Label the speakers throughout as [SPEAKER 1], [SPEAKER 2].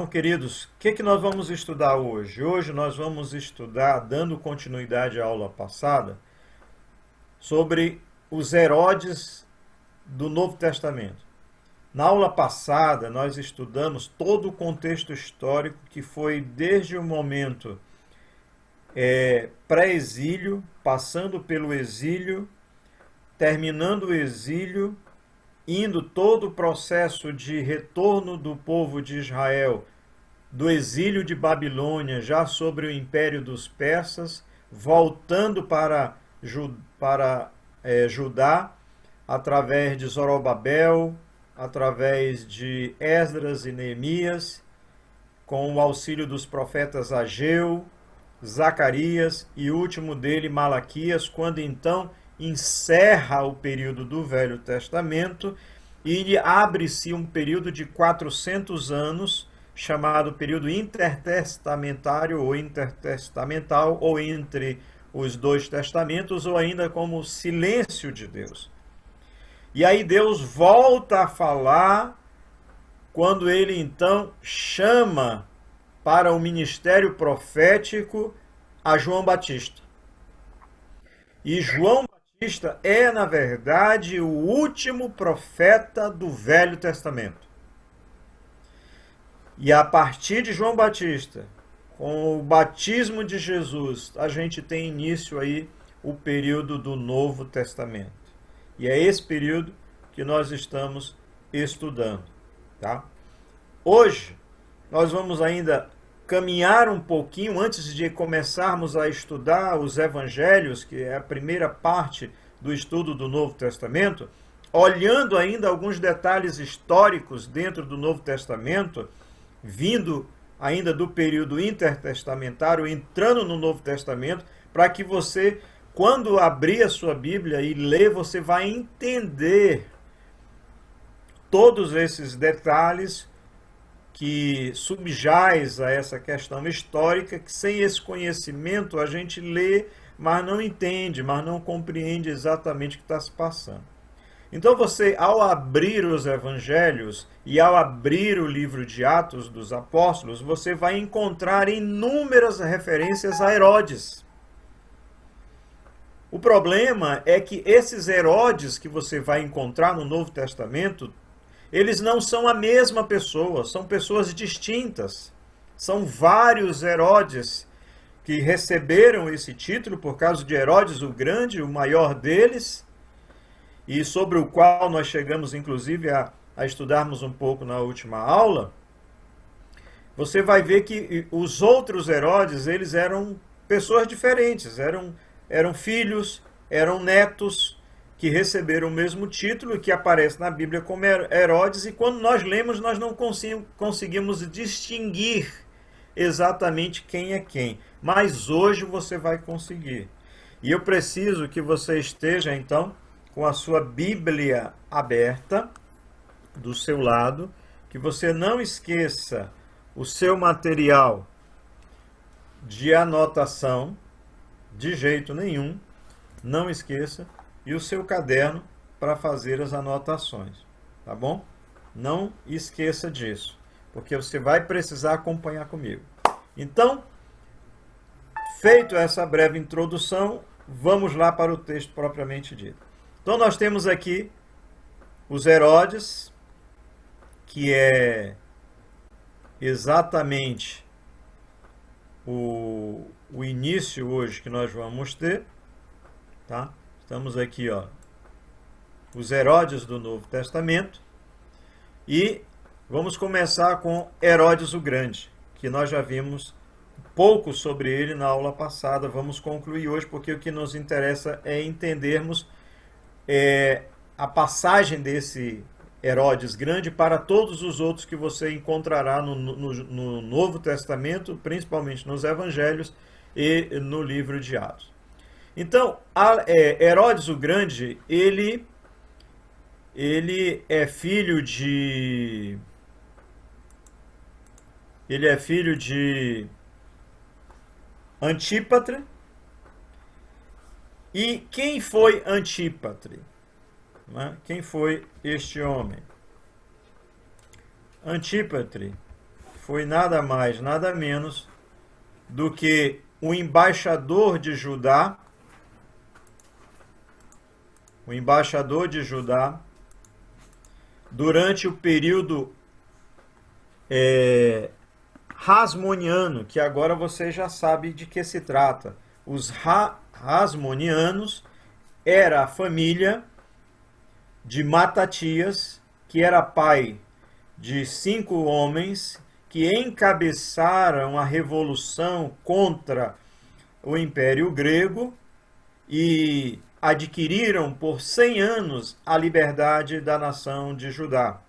[SPEAKER 1] Então, queridos, o que nós vamos estudar hoje? Hoje nós vamos estudar, dando continuidade à aula passada, sobre os Herodes do Novo Testamento. Na aula passada, nós estudamos todo o contexto histórico que foi desde o momento pré-exílio, passando pelo exílio, terminando o exílio, indo todo o processo de retorno do povo de Israel do exílio de Babilônia, já sobre o império dos persas, voltando para Judá, através de Zorobabel, através de Esdras e Neemias, com o auxílio dos profetas Ageu, Zacarias e o último dele, Malaquias, quando então encerra o período do Velho Testamento e abre-se um período de 400 anos, chamado período intertestamentário ou intertestamental, ou entre os dois testamentos, ou ainda como silêncio de Deus. E aí Deus volta a falar quando ele então chama para o ministério profético a João Batista. E João Batista é, na verdade, o último profeta do Velho Testamento. E a partir de João Batista, com o batismo de Jesus, a gente tem início aí o período do Novo Testamento. E é esse período que nós estamos estudando, tá? Hoje, nós vamos ainda caminhar um pouquinho antes de começarmos a estudar os evangelhos, que é a primeira parte do estudo do Novo Testamento, olhando ainda alguns detalhes históricos dentro do Novo Testamento, vindo ainda do período intertestamentário, entrando no Novo Testamento, para que você, quando abrir a sua Bíblia e ler, você vai entender todos esses detalhes que subjaz a essa questão histórica, que sem esse conhecimento a gente lê, mas não entende, mas não compreende exatamente o que está se passando. Então você, ao abrir os evangelhos e ao abrir o livro de Atos dos Apóstolos, você vai encontrar inúmeras referências a Herodes. O problema é que esses Herodes que você vai encontrar no Novo Testamento, eles não são a mesma pessoa, são pessoas distintas. São vários Herodes que receberam esse título por causa de Herodes o Grande, o maior deles, e sobre o qual nós chegamos, inclusive, a estudarmos um pouco na última aula. Você vai ver que os outros Herodes, eles eram pessoas diferentes, eram filhos, eram netos, que receberam o mesmo título, que aparece na Bíblia como Herodes, e quando nós lemos, nós não conseguimos distinguir exatamente quem é quem. Mas hoje você vai conseguir. E eu preciso que você esteja, então, com a sua Bíblia aberta do seu lado, que você não esqueça o seu material de anotação, de jeito nenhum, não esqueça, e o seu caderno para fazer as anotações, tá bom? Não esqueça disso, porque você vai precisar acompanhar comigo. Então, feito essa breve introdução, vamos lá para o texto propriamente dito. Então nós temos aqui os Herodes, que é exatamente o início hoje que nós vamos ter, tá? Estamos aqui, ó, os Herodes do Novo Testamento, e vamos começar com Herodes o Grande, que nós já vimos pouco sobre ele na aula passada. Vamos concluir hoje, porque o que nos interessa é entendermos a passagem desse Herodes Grande para todos os outros que você encontrará no Novo Testamento, principalmente nos Evangelhos e no livro de Atos. Então, Herodes o Grande, ele é filho de Antípatre. E quem foi Antípatre? Né? Quem foi este homem? Antípatre foi nada mais, nada menos do que o embaixador de Judá, durante o período Hasmoniano, que agora você já sabe de que se trata. Os Hasmonianos era a família de Matatias, que era pai de 5 homens que encabeçaram a revolução contra o Império Grego e adquiriram por 100 anos a liberdade da nação de Judá.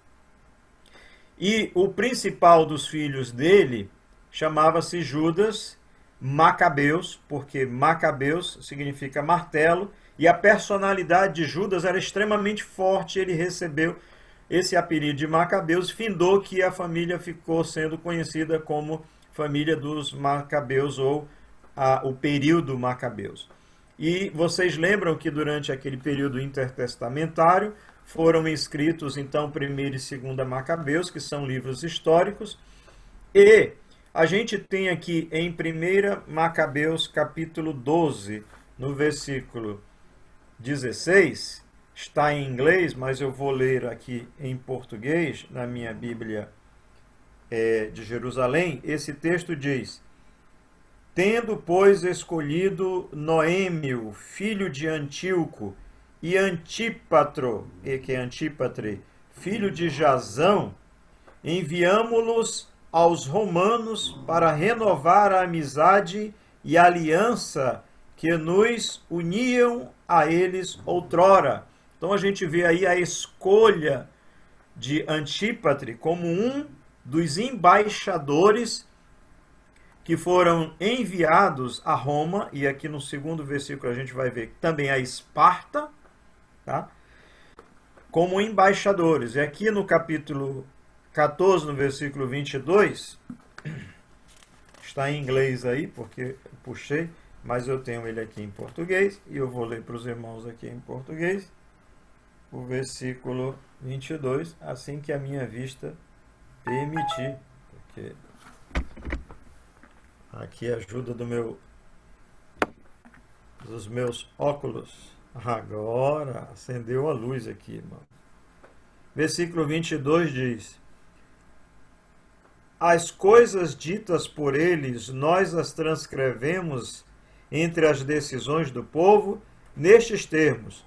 [SPEAKER 1] E o principal dos filhos dele chamava-se Judas Macabeus, porque Macabeus significa martelo, e a personalidade de Judas era extremamente forte. Ele recebeu esse apelido de Macabeus, findou que a família ficou sendo conhecida como família dos Macabeus, ou o período Macabeus. E vocês lembram que durante aquele período intertestamentário foram escritos então 1º e 2º Macabeus, que são livros históricos, e a gente tem aqui em 1 Macabeus capítulo 12, no versículo 16, está em inglês, mas eu vou ler aqui em português, na minha Bíblia de Jerusalém. Esse texto diz: tendo, pois, escolhido Noêmio, filho de Antíoco, e Antípatro, que é Antípatre, filho de Jasão, enviamo-los aos romanos para renovar a amizade e a aliança que nos uniam a eles outrora. Então a gente vê aí a escolha de Antípatre como um dos embaixadores que foram enviados a Roma, e aqui no 2º versículo a gente vai ver também a Esparta, tá? Como embaixadores. E aqui no capítulo 14, no versículo 22, está em inglês aí, porque eu puxei, mas eu tenho ele aqui em português, e eu vou ler para os irmãos aqui em português, o versículo 22, assim que a minha vista permitir, porque aqui a ajuda dos meus óculos. Agora acendeu a luz aqui, irmão. Versículo 22 diz: as coisas ditas por eles, nós as transcrevemos entre as decisões do povo, nestes termos: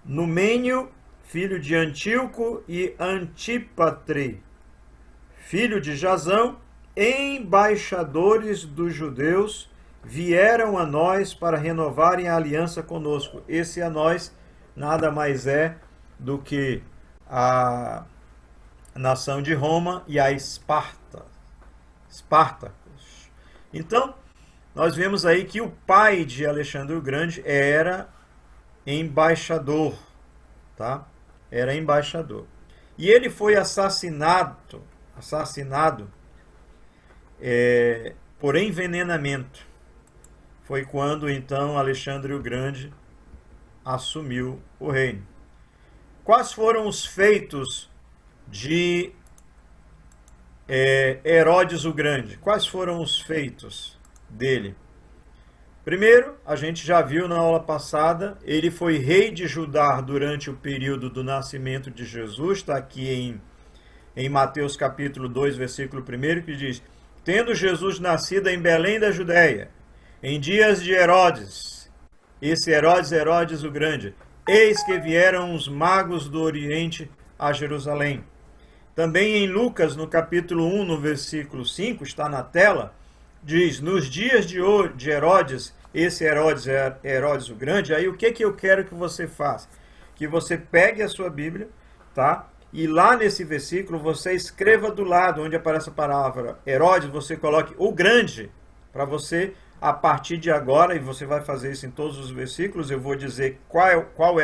[SPEAKER 1] Numênio, filho de Antíoco, e Antípatre, filho de Jasão, embaixadores dos judeus, vieram a nós para renovarem a aliança conosco. Esse a nós nada mais é do que a nação de Roma e a Espartacus. Então, nós vemos aí que o pai de Alexandre o Grande era embaixador, tá? Era embaixador. E ele foi assassinado por envenenamento. Foi quando então Alexandre o Grande assumiu o reino. Quais foram os feitos de Herodes o Grande? Quais foram os feitos dele? Primeiro, a gente já viu na aula passada, ele foi rei de Judá durante o período do nascimento de Jesus. Está aqui em Mateus capítulo 2, versículo 1, que diz: tendo Jesus nascido em Belém da Judéia, em dias de Herodes, esse Herodes o Grande, eis que vieram os magos do Oriente a Jerusalém. Também em Lucas, no capítulo 1, no versículo 5, está na tela, diz: nos dias de Herodes, esse Herodes o Grande. Aí o que eu quero que você faça? Que você pegue a sua Bíblia, tá? E lá nesse versículo você escreva do lado onde aparece a palavra Herodes, você coloque o Grande, para você, a partir de agora, e você vai fazer isso em todos os versículos, eu vou dizer sobre qual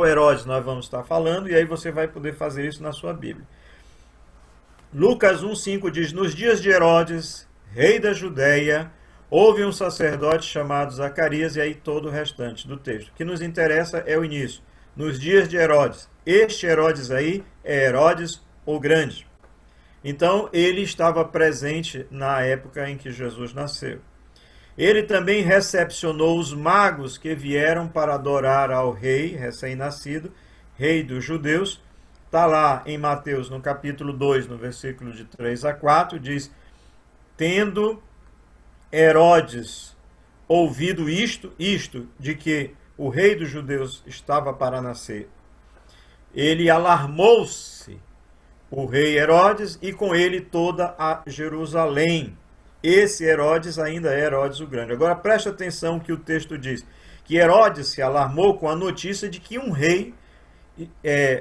[SPEAKER 1] Herodes nós vamos estar falando, e aí você vai poder fazer isso na sua Bíblia. Lucas 1,5 diz: nos dias de Herodes, rei da Judéia, houve um sacerdote chamado Zacarias, e aí todo o restante do texto. O que nos interessa é o início. Nos dias de Herodes. Este Herodes aí é Herodes o Grande. Então, ele estava presente na época em que Jesus nasceu. Ele também recepcionou os magos que vieram para adorar ao rei recém-nascido, rei dos judeus. Está lá em Mateus, no capítulo 2, no versículo de 3 a 4, diz: tendo Herodes ouvido isto, de que o rei dos judeus estava para nascer, ele alarmou-se, o rei Herodes, e com ele toda a Jerusalém. Esse Herodes ainda é Herodes o Grande. Agora preste atenção que o texto diz que Herodes se alarmou com a notícia de que um rei,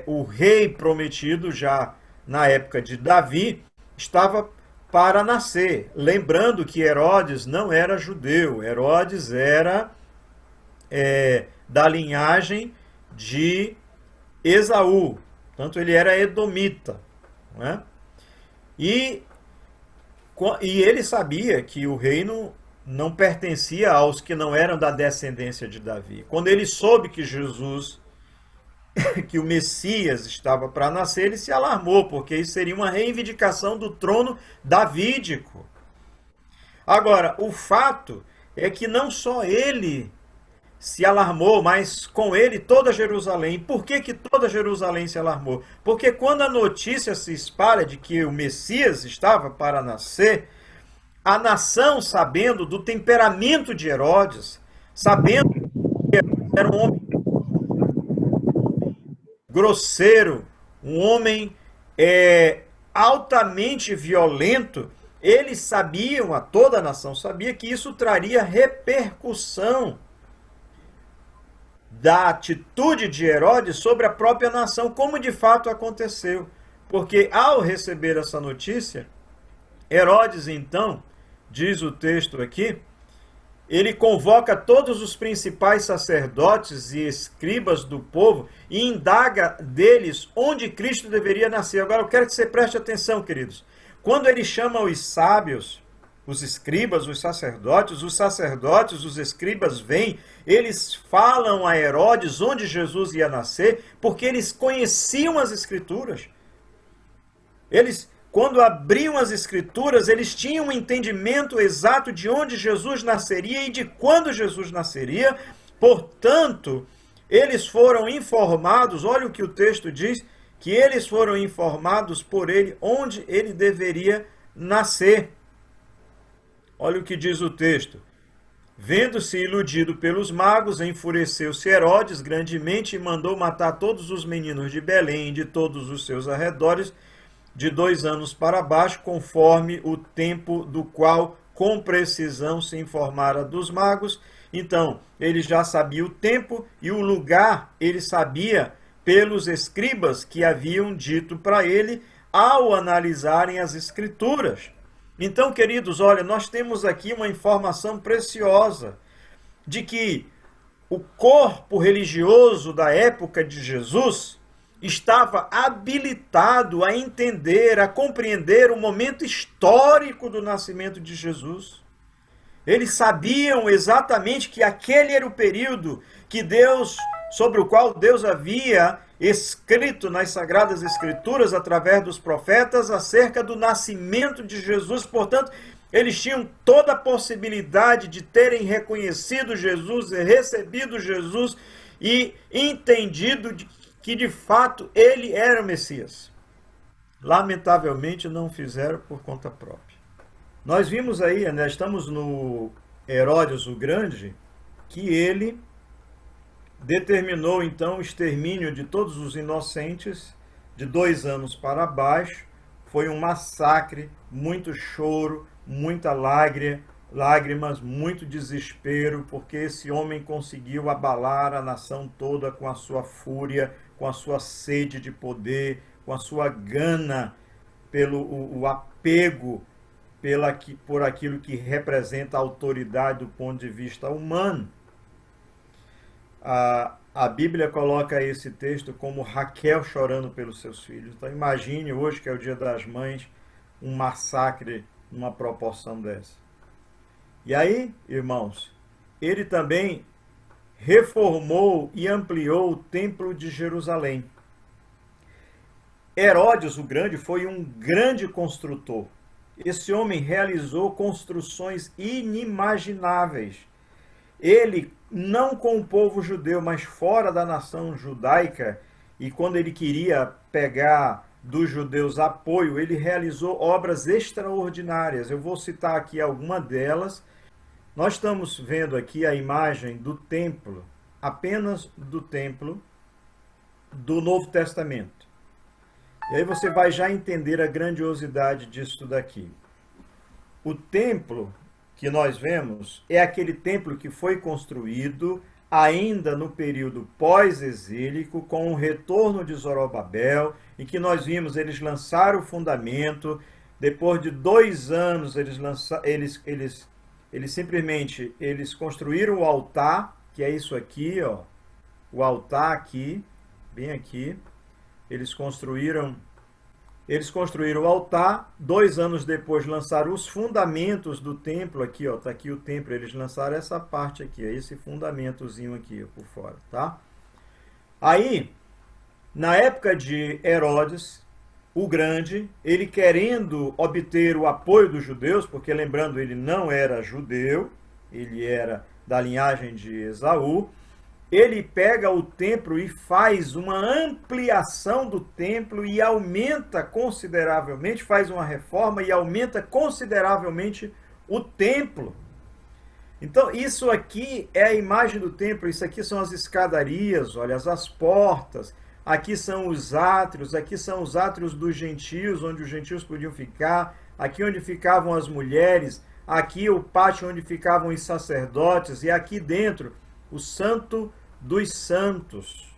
[SPEAKER 1] o rei prometido já na época de Davi, estava para nascer. Lembrando que Herodes não era judeu, Herodes era da linhagem de Esaú, portanto ele era edomita, não é? E ele sabia que o reino não pertencia aos que não eram da descendência de Davi. Quando ele soube que Jesus, que o Messias estava para nascer, ele se alarmou, porque isso seria uma reivindicação do trono davídico. Agora, o fato é que não só ele se alarmou, mas com ele toda Jerusalém. Por que toda Jerusalém se alarmou? Porque quando a notícia se espalha de que o Messias estava para nascer, a nação, sabendo do temperamento de Herodes, sabendo que era um homem grosseiro, um homem altamente violento, eles sabiam, toda a nação sabia, que isso traria repercussão da atitude de Herodes sobre a própria nação, como de fato aconteceu. Porque ao receber essa notícia, Herodes então, diz o texto aqui, ele convoca todos os principais sacerdotes e escribas do povo e indaga deles onde Cristo deveria nascer. Agora eu quero que você preste atenção, queridos. Quando ele chama os sábios, os escribas, os sacerdotes, os escribas vêm, eles falam a Herodes onde Jesus ia nascer, porque eles conheciam as escrituras. Eles, quando abriam as escrituras, eles tinham um entendimento exato de onde Jesus nasceria e de quando Jesus nasceria. Portanto, eles foram informados, olha o que o texto diz, que eles foram informados por ele onde ele deveria nascer. Olha o que diz o texto. Vendo-se iludido pelos magos, enfureceu-se Herodes grandemente e mandou matar todos os meninos de Belém e de todos os seus arredores, de 2 anos para baixo, conforme o tempo do qual com precisão se informara dos magos. Então, ele já sabia o tempo e o lugar, ele sabia pelos escribas que haviam dito para ele ao analisarem as escrituras. Então, queridos, olha, nós temos aqui uma informação preciosa de que o corpo religioso da época de Jesus estava habilitado a entender, a compreender o momento histórico do nascimento de Jesus. Eles sabiam exatamente que aquele era o período que Deus, sobre o qual Deus havia escrito nas Sagradas Escrituras, através dos profetas, acerca do nascimento de Jesus. Portanto, eles tinham toda a possibilidade de terem reconhecido Jesus, recebido Jesus e entendido que de fato ele era o Messias. Lamentavelmente não fizeram por conta própria. Nós vimos aí, né, estamos no Herodes o Grande, que ele determinou então o extermínio de todos os inocentes de 2 anos para baixo. Foi um massacre, muito choro, muita lágrimas, muito desespero, porque esse homem conseguiu abalar a nação toda com a sua fúria, com a sua sede de poder, com a sua gana pelo apego por aquilo que representa a autoridade do ponto de vista humano. A Bíblia coloca esse texto como Raquel chorando pelos seus filhos. Então imagine hoje, que é o Dia das Mães, um massacre numa proporção dessa. E aí, irmãos, ele também reformou e ampliou o Templo de Jerusalém. Herodes o Grande foi um grande construtor. Esse homem realizou construções inimagináveis. Ele, não com o povo judeu, mas fora da nação judaica, e quando ele queria pegar dos judeus apoio, ele realizou obras extraordinárias. Eu vou citar aqui alguma delas. Nós estamos vendo aqui a imagem do templo, apenas do templo do Novo Testamento. E aí você vai já entender a grandiosidade disso daqui. O templo que nós vemos é aquele templo que foi construído ainda no período pós-exílico, com o retorno de Zorobabel, em que nós vimos eles lançaram o fundamento. Depois de 2 anos eles simplesmente construíram o altar, que é isso aqui, ó, o altar aqui, bem aqui. Eles construíram o altar. 2 anos depois lançaram os fundamentos do templo. Aqui, ó, tá aqui o templo. Eles lançaram essa parte aqui, esse fundamentozinho aqui, ó, por fora, tá? Aí, na época de Herodes o Grande, ele querendo obter o apoio dos judeus, porque lembrando, ele não era judeu, ele era da linhagem de Esaú. Ele pega o templo e faz uma ampliação do templo e aumenta consideravelmente, faz uma reforma e aumenta consideravelmente o templo. Então, isso aqui é a imagem do templo, isso aqui são as escadarias, olha, as portas, aqui são os átrios dos gentios, onde os gentios podiam ficar, aqui onde ficavam as mulheres, aqui o pátio onde ficavam os sacerdotes, e aqui dentro o Santo dos Santos.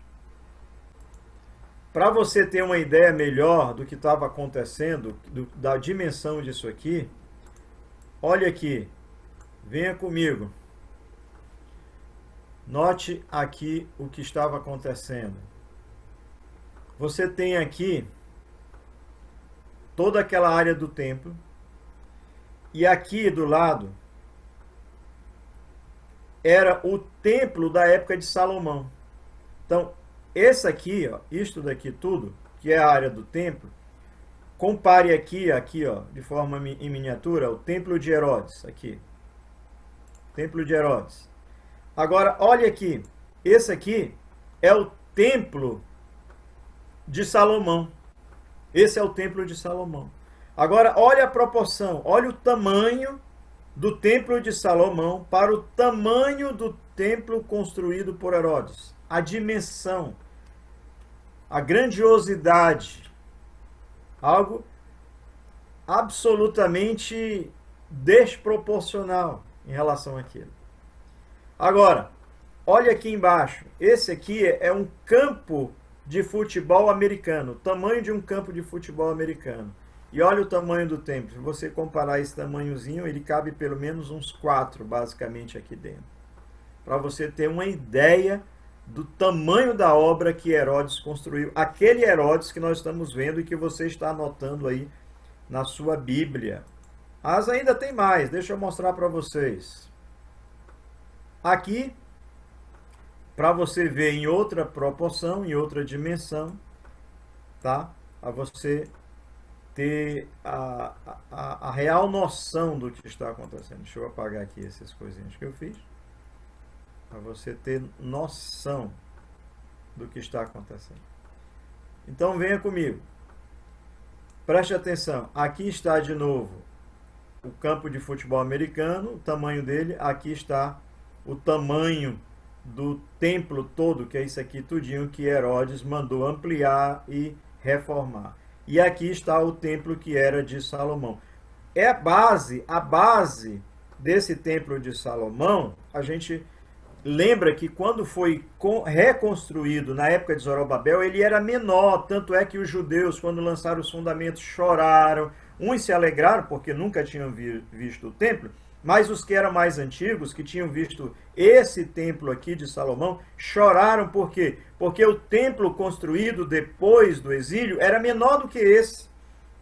[SPEAKER 1] Para você ter uma ideia melhor do que estava acontecendo, da dimensão disso aqui, olha aqui, venha comigo. Note aqui o que estava acontecendo. Você tem aqui toda aquela área do templo, e aqui do lado era o templo da época de Salomão. Então, esse aqui, ó, isto daqui tudo, que é a área do templo, compare aqui, ó, de forma em miniatura, o templo de Herodes, aqui. Templo de Herodes. Agora, olha aqui, esse aqui é o templo de Salomão. Esse é o templo de Salomão. Agora, olha a proporção, olha o tamanho do templo de Salomão para o tamanho do templo construído por Herodes. A dimensão, a grandiosidade, algo absolutamente desproporcional em relação àquilo. Agora, olha aqui embaixo, esse aqui é um campo de futebol americano, o tamanho de um campo de futebol americano. E olha o tamanho do templo. Se você comparar esse tamanhozinho, ele cabe pelo menos uns 4, basicamente, aqui dentro. Para você ter uma ideia do tamanho da obra que Herodes construiu. Aquele Herodes que nós estamos vendo e que você está anotando aí na sua Bíblia. Mas ainda tem mais, deixa eu mostrar para vocês. Aqui, para você ver em outra proporção, em outra dimensão, tá? Para você ter a real noção do que está acontecendo. Deixa eu apagar aqui essas coisinhas que eu fiz, para você ter noção do que está acontecendo. Então venha comigo. Preste atenção. Aqui está de novo o campo de futebol americano, o tamanho dele. Aqui está o tamanho do templo todo, que é isso aqui tudinho que Herodes mandou ampliar e reformar. E aqui está o templo que era de Salomão. É a base desse templo de Salomão. A gente lembra que quando foi reconstruído na época de Zorobabel, ele era menor, tanto é que os judeus, quando lançaram os fundamentos, choraram. Uns se alegraram porque nunca tinham visto o templo, mas os que eram mais antigos, que tinham visto esse templo aqui de Salomão, choraram. Por quê? Porque o templo construído depois do exílio era menor do que esse.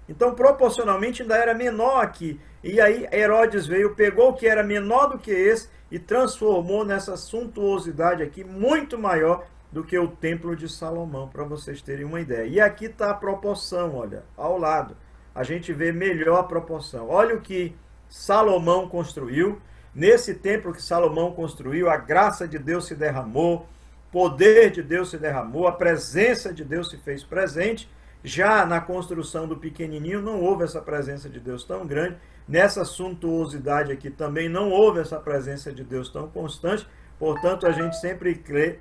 [SPEAKER 1] Então, proporcionalmente, ainda era menor aqui. E aí Herodes veio, pegou o que era menor do que esse e transformou nessa suntuosidade aqui, muito maior do que o templo de Salomão, para vocês terem uma ideia. E aqui está a proporção, olha, ao lado. A gente vê melhor a proporção. Olha o que Salomão construiu. Nesse templo que Salomão construiu, a graça de Deus se derramou, o poder de Deus se derramou, a presença de Deus se fez presente. Já na construção do pequenininho não houve essa presença de Deus tão grande. Nessa suntuosidade aqui também não houve essa presença de Deus tão constante. Portanto, a gente sempre crê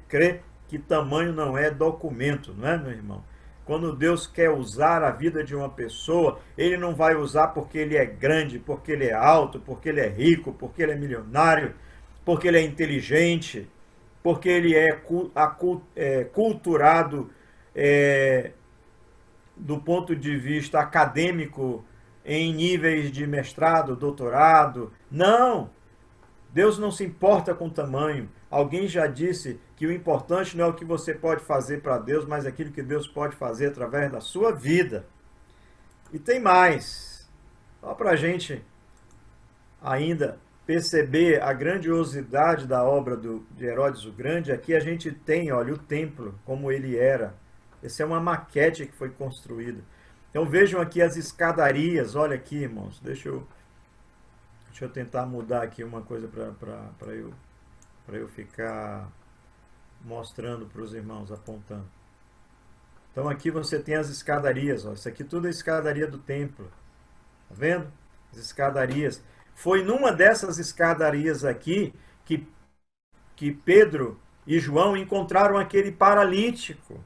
[SPEAKER 1] que tamanho não é documento, não é, meu irmão? Quando Deus quer usar a vida de uma pessoa, Ele não vai usar porque ele é grande, porque ele é alto, porque ele é rico, porque ele é milionário, porque ele é inteligente, porque ele é culturado do ponto de vista acadêmico em níveis de mestrado, doutorado. Não! Deus não se importa com o tamanho. Alguém já disse que o importante não é o que você pode fazer para Deus, mas aquilo que Deus pode fazer através da sua vida. E tem mais. Só para a gente ainda perceber a grandiosidade da obra de Herodes o Grande, aqui a gente tem, olha, o templo, como ele era. Essa é uma maquete que foi construída. Então vejam aqui as escadarias. Olha aqui, irmãos. Deixa eu tentar mudar aqui uma coisa para eu ficar mostrando para os irmãos, apontando. Então aqui você tem as escadarias. Ó. Isso aqui tudo é escadaria do templo. Tá vendo? As escadarias. Foi numa dessas escadarias aqui que Pedro e João encontraram aquele paralítico.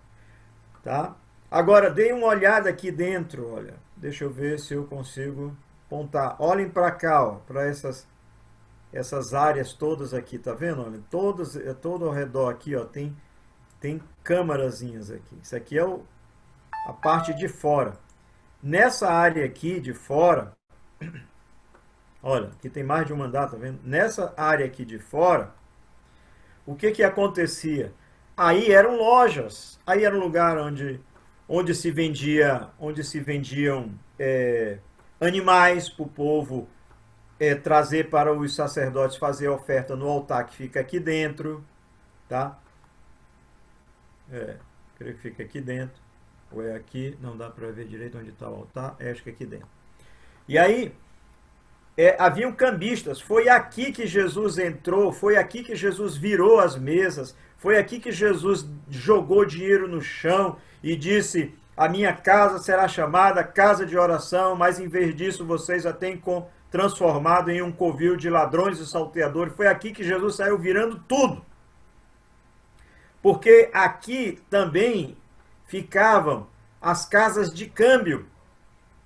[SPEAKER 1] Tá? Agora, deem uma olhada aqui dentro. Olha. Deixa eu ver se eu consigo apontar. Olhem para cá, ó, para essas áreas todas aqui, tá vendo? Olha, todo ao redor aqui, ó, tem câmarazinhas aqui. Isso aqui é a parte de fora. Nessa área aqui de fora, olha, aqui tem mais de um andar, tá vendo? Nessa área aqui de fora, o que acontecia? Aí eram lojas. Aí era um lugar onde se vendiam animais para o povo trazer para os sacerdotes fazer a oferta no altar que fica aqui dentro, tá? Creio que fica aqui dentro, ou é aqui, não dá para ver direito onde está o altar, acho que é aqui dentro. E aí, haviam cambistas, foi aqui que Jesus entrou, foi aqui que Jesus virou as mesas, foi aqui que Jesus jogou dinheiro no chão e disse: a minha casa será chamada casa de oração, mas em vez disso vocês a têm transformado em um covil de ladrões e salteadores. Foi aqui que Jesus saiu virando tudo. Porque aqui também ficavam as casas de câmbio.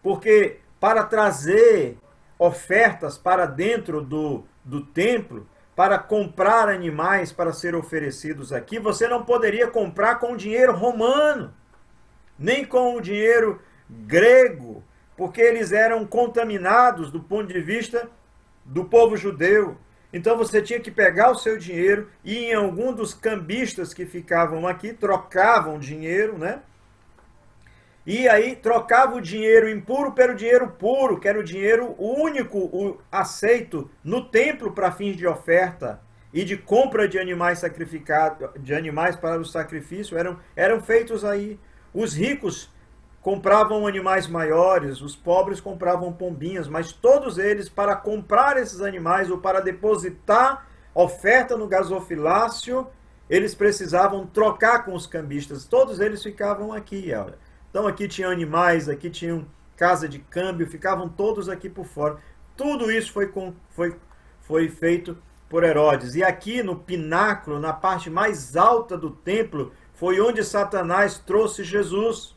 [SPEAKER 1] Porque para trazer ofertas para dentro do templo, para comprar animais para ser oferecidos aqui, você não poderia comprar com dinheiro romano, nem com o dinheiro grego, porque eles eram contaminados do ponto de vista do povo judeu. Então você tinha que pegar o seu dinheiro e em algum dos cambistas que ficavam aqui, trocavam dinheiro, né? E aí trocava o dinheiro impuro pelo dinheiro puro, que era o dinheiro único, aceito no templo para fins de oferta e de compra de animais sacrificados, de animais para o sacrifício, eram feitos aí. Os ricos compravam animais maiores, os pobres compravam pombinhas, mas todos eles, para comprar esses animais ou para depositar oferta no gasofilácio, eles precisavam trocar com os cambistas. Todos eles ficavam aqui, olha. Então aqui tinha animais, aqui tinham casa de câmbio, ficavam todos aqui por fora. Tudo isso foi feito por Herodes. E aqui no pináculo, na parte mais alta do templo, foi onde Satanás trouxe Jesus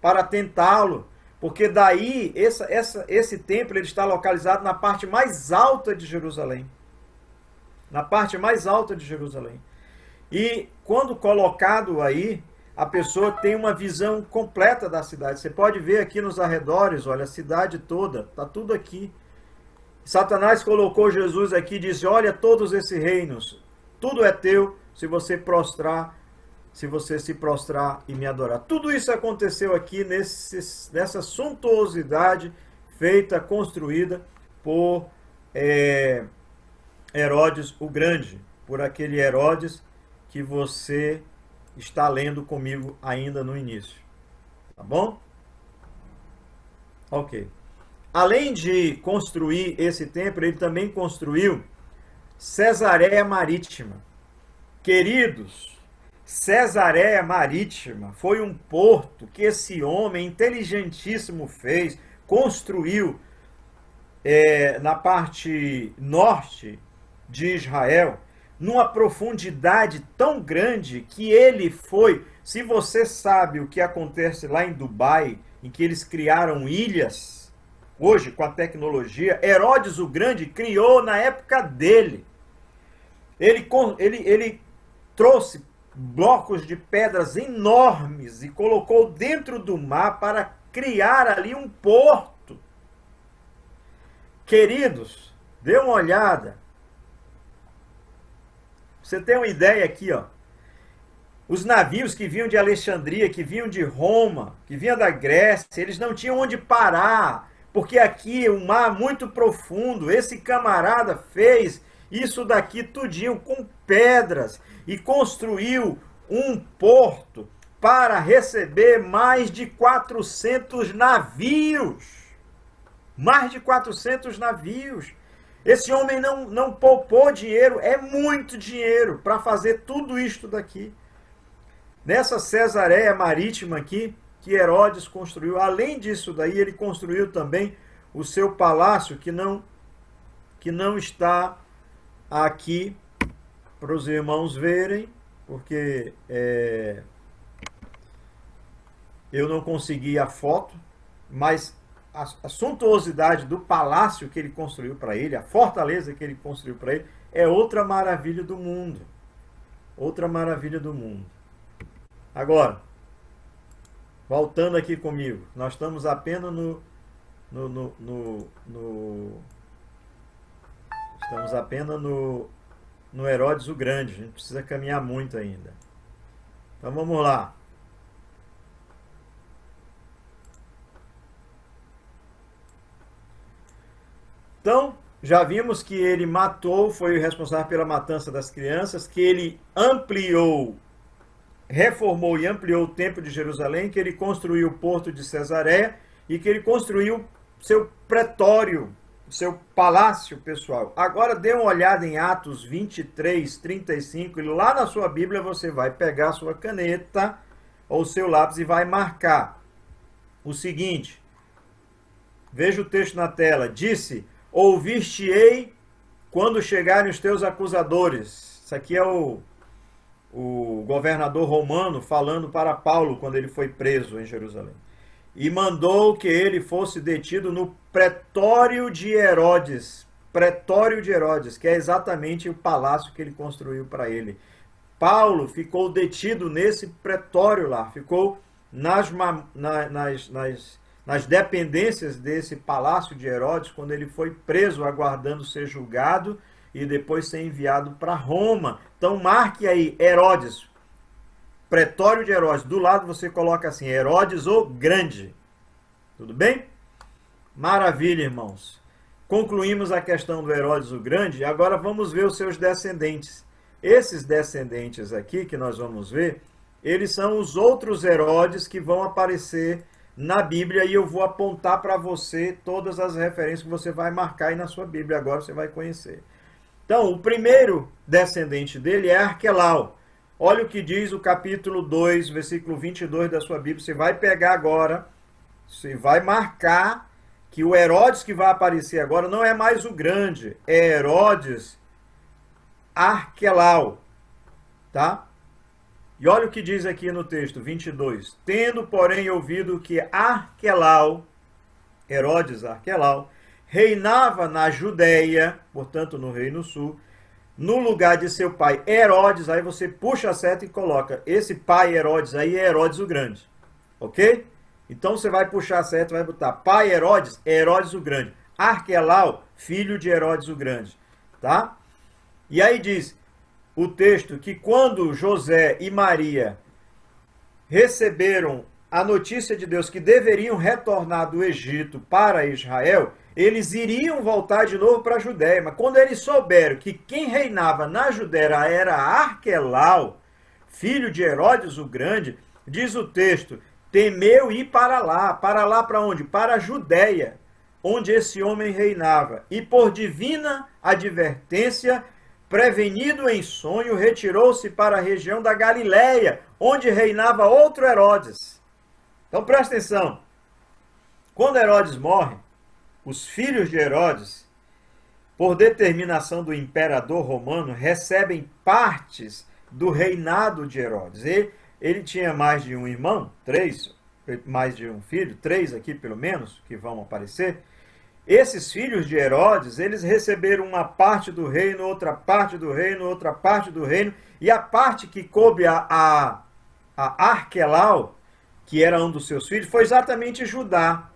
[SPEAKER 1] para tentá-lo. Porque daí, esse templo ele está localizado na parte mais alta de Jerusalém. Na parte mais alta de Jerusalém. E quando colocado aí, a pessoa tem uma visão completa da cidade. Você pode ver aqui nos arredores, olha, a cidade toda, está tudo aqui. Satanás colocou Jesus aqui e disse: olha, todos esses reinos, tudo é teu se você se prostrar e me adorar. Tudo isso aconteceu aqui nessa suntuosidade feita, construída por Herodes o Grande, por aquele Herodes que você está lendo comigo ainda no início. Tá bom? Ok. Além de construir esse templo, ele também construiu Cesareia Marítima. Queridos, Cesareia Marítima foi um porto que esse homem inteligentíssimo fez, construiu na parte norte de Israel, numa profundidade tão grande que ele foi... Se você sabe o que acontece lá em Dubai, em que eles criaram ilhas, hoje com a tecnologia, Herodes o Grande criou na época dele. Ele trouxe blocos de pedras enormes e colocou dentro do mar para criar ali um porto. Queridos, dê uma olhada. Você tem uma ideia aqui, ó. Os navios que vinham de Alexandria, que vinham de Roma, que vinham da Grécia, eles não tinham onde parar, porque aqui é um mar muito profundo. Esse camarada fez isso daqui tudinho com pedras e construiu um porto para receber mais de 400 navios. Mais de 400 navios. Esse homem não poupou dinheiro, é muito dinheiro para fazer tudo isto daqui. Nessa Cesareia Marítima aqui, que Herodes construiu, além disso daí, ele construiu também o seu palácio, que não está aqui para os irmãos verem, porque eu não consegui a foto, mas a suntuosidade do palácio que ele construiu para ele, a fortaleza que ele construiu para ele, é outra maravilha do mundo. Outra maravilha do mundo. Agora, voltando aqui comigo, nós estamos apenas estamos apenas no Herodes o Grande. A gente precisa caminhar muito ainda. Então vamos lá. Então, já vimos que ele matou, foi o responsável pela matança das crianças, que ele reformou e ampliou o Templo de Jerusalém, que ele construiu o Porto de Cesareia e que ele construiu seu pretório, seu palácio pessoal. Agora dê uma olhada em Atos 23, 35, e lá na sua Bíblia você vai pegar a sua caneta ou seu lápis e vai marcar o seguinte. Veja o texto na tela. Disse: ouvir-te-ei quando chegarem os teus acusadores. Isso aqui é o governador romano falando para Paulo quando ele foi preso em Jerusalém. E mandou que ele fosse detido no pretório de Herodes. Pretório de Herodes, que é exatamente o palácio que ele construiu para ele. Paulo ficou detido nesse pretório lá, ficou nas dependências desse palácio de Herodes, quando ele foi preso, aguardando ser julgado e depois ser enviado para Roma. Então marque aí, Herodes, pretório de Herodes. Do lado você coloca assim, Herodes o Grande. Tudo bem? Maravilha, irmãos. Concluímos a questão do Herodes o Grande, agora vamos ver os seus descendentes. Esses descendentes aqui que nós vamos ver, eles são os outros Herodes que vão aparecer na Bíblia, e eu vou apontar para você todas as referências que você vai marcar aí na sua Bíblia, agora você vai conhecer. Então, o primeiro descendente dele é Arquelau. Olha o que diz o capítulo 2, versículo 22 da sua Bíblia. Você vai pegar agora, você vai marcar que o Herodes que vai aparecer agora não é mais o grande, é Herodes Arquelau, tá? E olha o que diz aqui no texto, 22. Tendo, porém, ouvido que Arquelau, Herodes Arquelau, reinava na Judéia, portanto no Reino Sul, no lugar de seu pai Herodes, aí você puxa a seta e coloca, esse pai Herodes aí é Herodes o Grande, ok? Então você vai puxar a seta e vai botar pai Herodes, Herodes o Grande. Arquelau, filho de Herodes o Grande, tá? E aí diz o texto que quando José e Maria receberam a notícia de Deus que deveriam retornar do Egito para Israel, eles iriam voltar de novo para a Judéia. Mas quando eles souberam que quem reinava na Judéia era Arquelau, filho de Herodes o Grande, diz o texto, temeu ir para lá para onde? Para a Judéia, onde esse homem reinava, e por divina advertência, prevenido em sonho, retirou-se para a região da Galiléia, onde reinava outro Herodes. Então presta atenção, quando Herodes morre, os filhos de Herodes, por determinação do imperador romano, recebem partes do reinado de Herodes. Ele tinha mais de um irmão, 3, mais de um filho, 3 aqui pelo menos, que vão aparecer. Esses filhos de Herodes, eles receberam uma parte do reino, outra parte do reino, outra parte do reino, e a parte que coube a Arquelau, que era um dos seus filhos, foi exatamente Judá.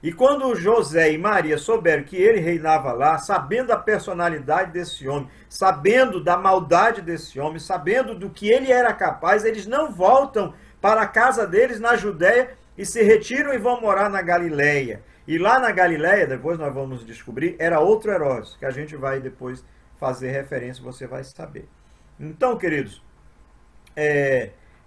[SPEAKER 1] E quando José e Maria souberam que ele reinava lá, sabendo a personalidade desse homem, sabendo da maldade desse homem, sabendo do que ele era capaz, eles não voltam para a casa deles na Judéia e se retiram e vão morar na Galiléia. E lá na Galiléia, depois nós vamos descobrir, era outro Herodes, que a gente vai depois fazer referência, você vai saber. Então, queridos,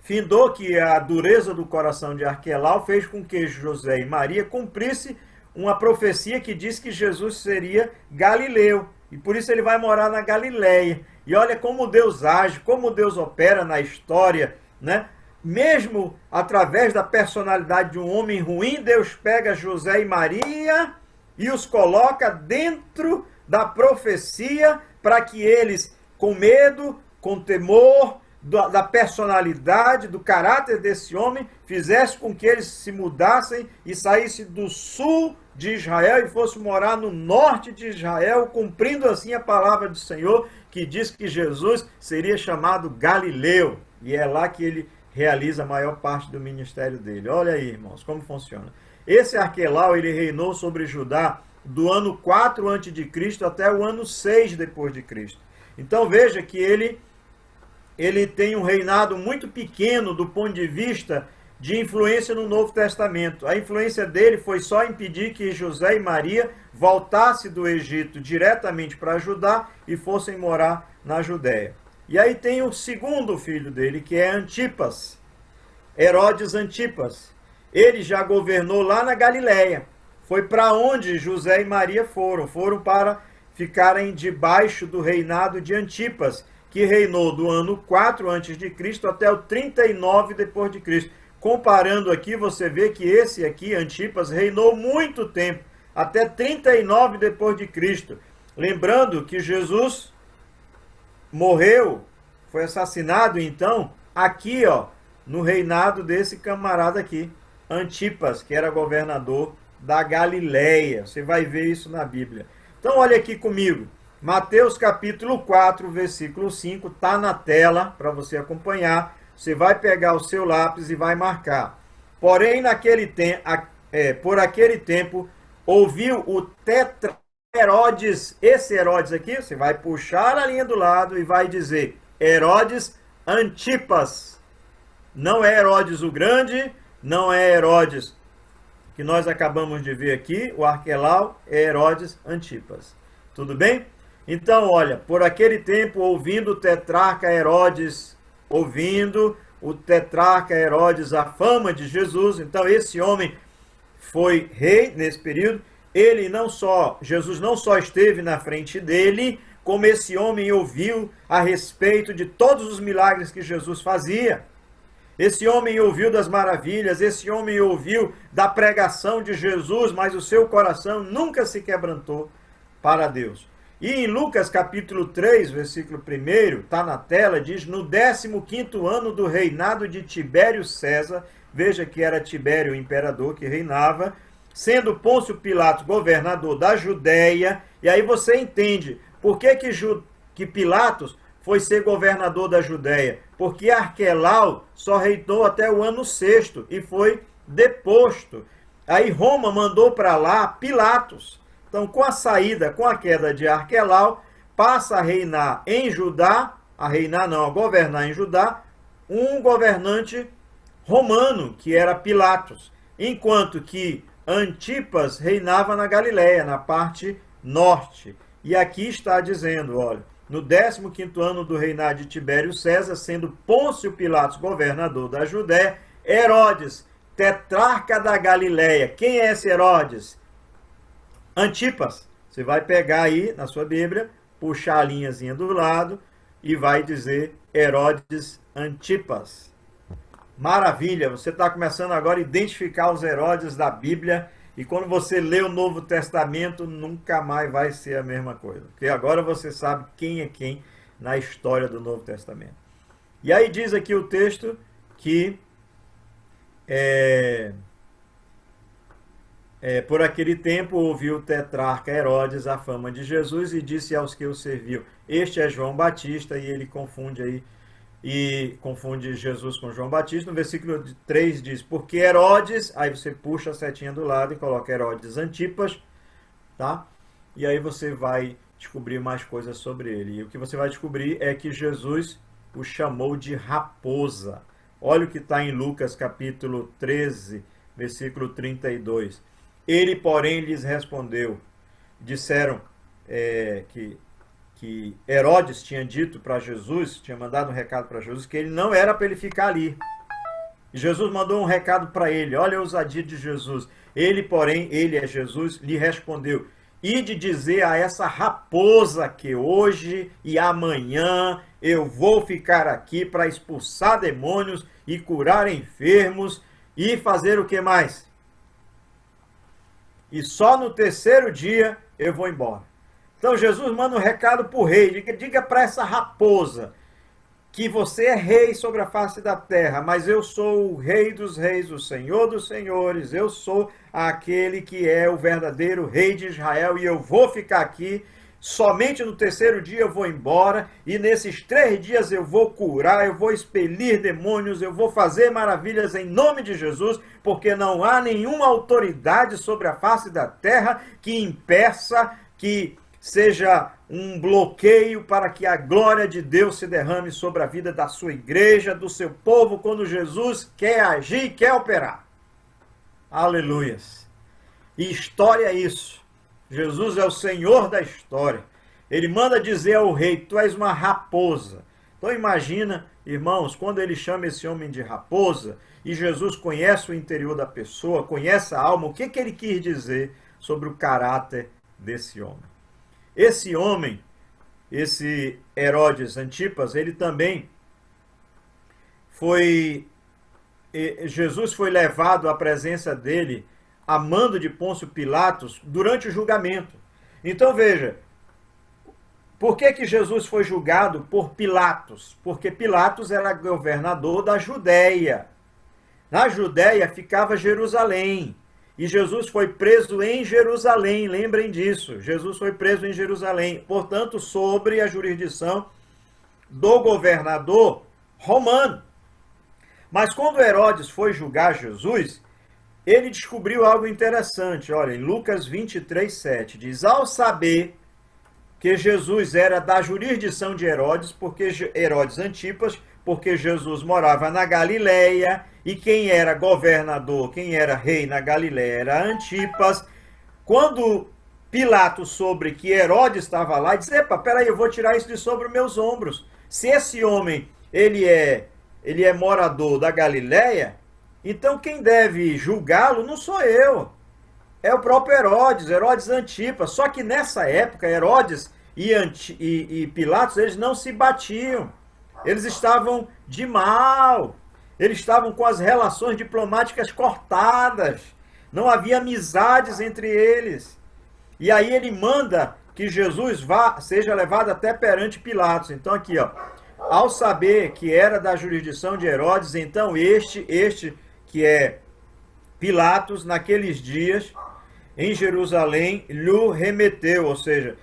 [SPEAKER 1] findou que a dureza do coração de Arquelau fez com que José e Maria cumprisse uma profecia que diz que Jesus seria galileu. E por isso ele vai morar na Galiléia. E olha como Deus age, como Deus opera na história, né? Mesmo através da personalidade de um homem ruim, Deus pega José e Maria e os coloca dentro da profecia para que eles, com medo, com temor, da personalidade, do caráter desse homem, fizesse com que eles se mudassem e saíssem do sul de Israel e fossem morar no norte de Israel, cumprindo assim a palavra do Senhor, que diz que Jesus seria chamado Galileu. E é lá que ele realiza a maior parte do ministério dele. Olha aí, irmãos, como funciona. Esse Arquelau, ele reinou sobre Judá do ano 4 a.C. até o ano 6 depois de Cristo. Então veja que ele tem um reinado muito pequeno do ponto de vista de influência no Novo Testamento. A influência dele foi só impedir que José e Maria voltassem do Egito diretamente para Judá e fossem morar na Judéia. E aí tem o segundo filho dele, que é Antipas, Herodes Antipas. Ele já governou lá na Galiléia. Foi para onde José e Maria foram para ficarem debaixo do reinado de Antipas, que reinou do ano 4 a.C. até o 39 depois de Cristo. Comparando aqui, você vê que esse aqui, Antipas, reinou muito tempo, até 39 depois de Cristo. Lembrando que Jesus morreu, foi assassinado então, aqui no reinado desse camarada aqui, Antipas, que era governador da Galiléia. Você vai ver isso na Bíblia. Então olha aqui comigo, Mateus capítulo 4, versículo 5, está na tela para você acompanhar. Você vai pegar o seu lápis e vai marcar. Porém, por aquele tempo, ouviu o tetrarca Herodes, esse Herodes aqui, você vai puxar a linha do lado e vai dizer Herodes Antipas. Não é Herodes o Grande, não é Herodes que nós acabamos de ver aqui, o Arquelau, é Herodes Antipas. Tudo bem? Então, olha, por aquele tempo, ouvindo o tetrarca Herodes a fama de Jesus, então esse homem foi rei nesse período. Jesus não só esteve na frente dele, como esse homem ouviu a respeito de todos os milagres que Jesus fazia. Esse homem ouviu das maravilhas, esse homem ouviu da pregação de Jesus, mas o seu coração nunca se quebrantou para Deus. E em Lucas capítulo 3, versículo 1, está na tela, diz, no 15º ano do reinado de Tibério César, veja que era Tibério o imperador que reinava, sendo Pôncio Pilatos governador da Judéia, e aí você entende por que Pilatos foi ser governador da Judéia, porque Arquelau só reinou até o ano 6º e foi deposto. Aí Roma mandou para lá Pilatos. Então, com a saída, com a queda de Arquelau, passa a reinar em Judá, a governar em Judá, um governante romano, que era Pilatos, enquanto que Antipas reinava na Galiléia, na parte norte. E aqui está dizendo, olha, no 15º ano do reinado de Tibério César, sendo Pôncio Pilatos governador da Judéia, Herodes, tetrarca da Galileia. Quem é esse Herodes? Antipas. Você vai pegar aí na sua Bíblia, puxar a linhazinha do lado e vai dizer Herodes Antipas. Maravilha, você está começando agora a identificar os Herodes da Bíblia, e quando você lê o Novo Testamento, nunca mais vai ser a mesma coisa. Porque agora você sabe quem é quem na história do Novo Testamento. E aí diz aqui o texto que por aquele tempo ouviu o tetrarca Herodes a fama de Jesus e disse aos que o serviam: este é João Batista, e ele confunde aí, e confunde Jesus com João Batista. No versículo 3 diz, porque Herodes, aí você puxa a setinha do lado e coloca Herodes Antipas, tá? E aí você vai descobrir mais coisas sobre ele. E o que você vai descobrir é que Jesus o chamou de raposa. Olha o que está em Lucas capítulo 13, versículo 32. Ele, porém, lhes respondeu. Disseram que Herodes tinha dito para Jesus, tinha mandado um recado para Jesus, que ele não era para ele ficar ali. E Jesus mandou um recado para ele. Olha a ousadia de Jesus. Ele, porém, ele é Jesus, lhe respondeu: ide dizer a essa raposa que hoje e amanhã eu vou ficar aqui para expulsar demônios e curar enfermos e fazer o que mais? E só no terceiro dia eu vou embora. Então Jesus manda um recado para o rei, diga para essa raposa que você é rei sobre a face da terra, mas eu sou o rei dos reis, o senhor dos senhores, eu sou aquele que é o verdadeiro rei de Israel, e eu vou ficar aqui, somente no terceiro dia eu vou embora, e nesses 3 dias eu vou curar, eu vou expelir demônios, eu vou fazer maravilhas em nome de Jesus, porque não há nenhuma autoridade sobre a face da terra que impeça, que seja um bloqueio para que a glória de Deus se derrame sobre a vida da sua igreja, do seu povo, quando Jesus quer agir, quer operar. Aleluias. E história é isso. Jesus é o Senhor da história. Ele manda dizer ao rei: tu és uma raposa. Então imagina, irmãos, quando ele chama esse homem de raposa, e Jesus conhece o interior da pessoa, conhece a alma, o que ele quis dizer sobre o caráter desse homem? Esse homem, esse Herodes Antipas, ele também Jesus foi levado à presença dele, a mando de Pôncio Pilatos, durante o julgamento. Então veja, por que Jesus foi julgado por Pilatos? Porque Pilatos era governador da Judéia. Na Judéia ficava Jerusalém. E Jesus foi preso em Jerusalém, lembrem disso. Jesus foi preso em Jerusalém, portanto, sobre a jurisdição do governador romano. Mas quando Herodes foi julgar Jesus, ele descobriu algo interessante. Olha, em Lucas 23, 7, diz: ao saber que Jesus era da jurisdição de Herodes, porque Herodes Antipas, porque Jesus morava na Galileia, e quem era governador, quem era rei na Galileia era Antipas. Quando Pilatos soube que Herodes estava lá, disse: epa, peraí, eu vou tirar isso de sobre os meus ombros. Se esse homem, ele é morador da Galileia, então quem deve julgá-lo não sou eu, é o próprio Herodes, Herodes Antipas. Só que nessa época, Herodes e Pilatos, eles não se batiam. Eles estavam de mal. Eles estavam com as relações diplomáticas cortadas. Não havia amizades entre eles. E aí ele manda que Jesus seja levado até perante Pilatos. Então aqui, ó, ao saber que era da jurisdição de Herodes, então este que é Pilatos, naqueles dias, em Jerusalém, lhe remeteu, ou seja,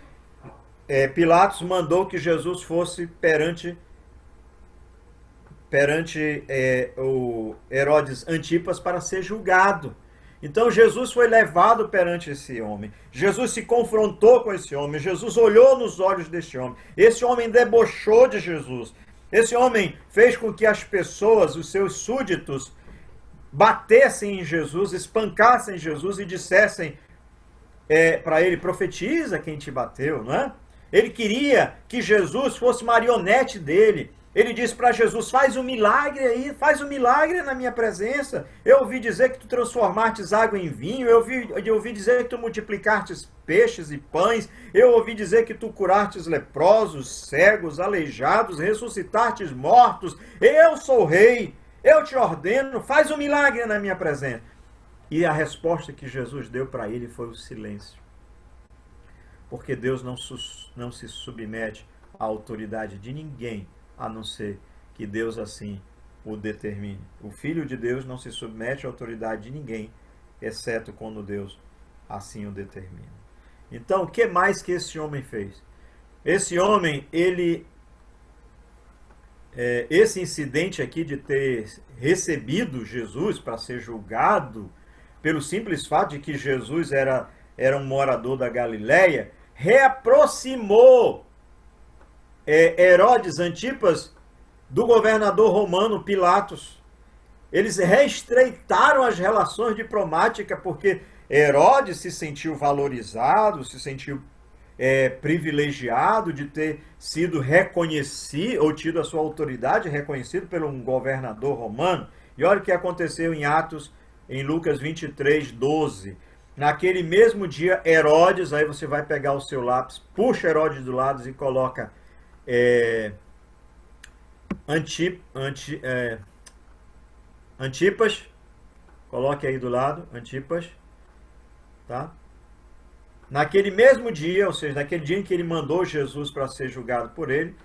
[SPEAKER 1] Pilatos mandou que Jesus fosse perante o Herodes Antipas para ser julgado. Então Jesus foi levado perante esse homem. Jesus se confrontou com esse homem. Jesus olhou nos olhos desse homem. Esse homem debochou de Jesus. Esse homem fez com que as pessoas, os seus súditos, batessem em Jesus, espancassem Jesus e dissessem para ele: profetiza quem te bateu, não é? Ele queria que Jesus fosse marionete dele. Ele disse para Jesus, faz um milagre aí, faz um milagre na minha presença. Eu ouvi dizer que tu transformastes água em vinho, eu ouvi dizer que tu multiplicastes peixes e pães, eu ouvi dizer que tu curastes leprosos, cegos, aleijados, ressuscitastes mortos. Eu sou rei, eu te ordeno, faz um milagre na minha presença. E a resposta que Jesus deu para ele foi o silêncio. Porque Deus não se submete à autoridade de ninguém, a não ser que Deus assim o determine. O Filho de Deus não se submete à autoridade de ninguém, exceto quando Deus assim o determina. Então, o que mais que esse homem fez? Esse homem, esse incidente aqui de ter recebido Jesus para ser julgado, pelo simples fato de que Jesus era um morador da Galileia, reaproximou Herodes Antipas do governador romano Pilatos. Eles reestreitaram as relações diplomáticas porque Herodes se sentiu valorizado, se sentiu privilegiado de ter sido reconhecido, ou tido a sua autoridade reconhecido pelo um governador romano. E olha o que aconteceu em Atos, em Lucas 23, 12. Naquele mesmo dia, Herodes, aí você vai pegar o seu lápis, puxa Herodes do lado e coloca Antipas, coloque aí do lado, Antipas, tá? Naquele mesmo dia, ou seja, naquele dia em que ele mandou Jesus para ser julgado por ele,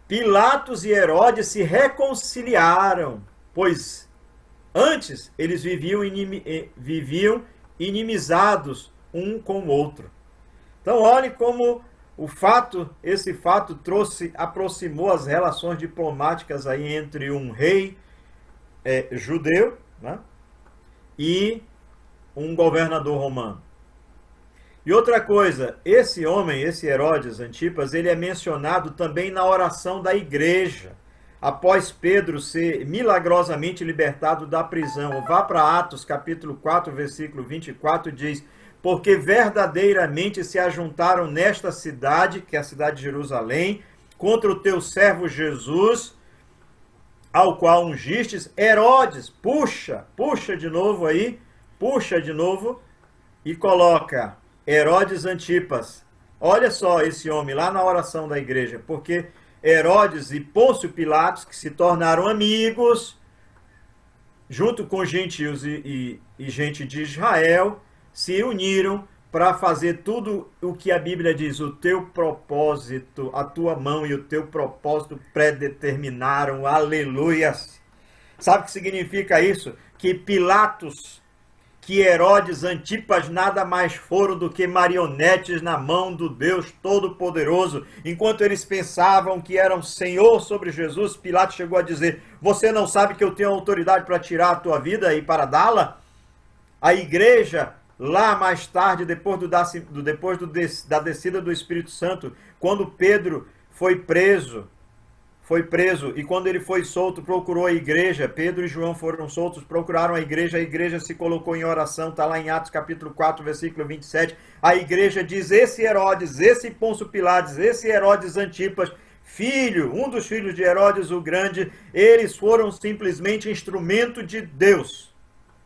[SPEAKER 1] Pilatos e Herodes se reconciliaram, pois antes eles viviam inimizados um com o outro. Então olhe como esse fato aproximou as relações diplomáticas aí entre um rei judeu, né, e um governador romano. E outra coisa, esse homem, esse Herodes Antipas, ele é mencionado também na oração da igreja, após Pedro ser milagrosamente libertado da prisão. Vá para Atos, capítulo 4, versículo 24, diz: porque verdadeiramente se ajuntaram nesta cidade, que é a cidade de Jerusalém, contra o teu servo Jesus, ao qual ungistes. Herodes, puxa de novo aí, e coloca Herodes Antipas. Olha só esse homem lá na oração da igreja, porque Herodes e Pôncio Pilatos, que se tornaram amigos, junto com gentios e gente de Israel, se uniram para fazer tudo o que a Bíblia diz, o teu propósito, a tua mão e o teu propósito predeterminaram, aleluias. Sabe o que significa isso? Que Pilatos, que Herodes Antipas nada mais foram do que marionetes na mão do Deus Todo-Poderoso. Enquanto eles pensavam que eram Senhor sobre Jesus, Pilatos chegou a dizer: você não sabe que eu tenho autoridade para tirar a tua vida e para dá-la? A igreja, lá mais tarde, depois da descida do Espírito Santo, quando Pedro foi preso, e quando ele foi solto, procurou a igreja. Pedro e João foram soltos, procuraram a igreja se colocou em oração, está lá em Atos capítulo 4, versículo 27. A igreja diz: esse Herodes, esse Pôncio Pilatos, esse Herodes Antipas, um dos filhos de Herodes o Grande, eles foram simplesmente instrumento de Deus.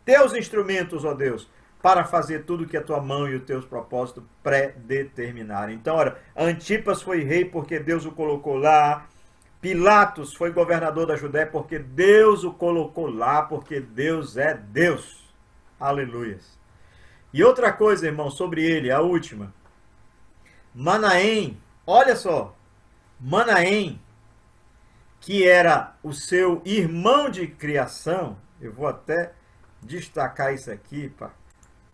[SPEAKER 1] Teus instrumentos, ó Deus, para fazer tudo que a tua mão e os teus propósitos predeterminaram. Então, olha, Antipas foi rei porque Deus o colocou lá. Pilatos foi governador da Judéia porque Deus o colocou lá, porque Deus é Deus. Aleluias. E outra coisa, irmão, sobre ele, a última. Manaém, olha só, Manaém, que era o seu irmão de criação, eu vou até destacar isso aqui, pá,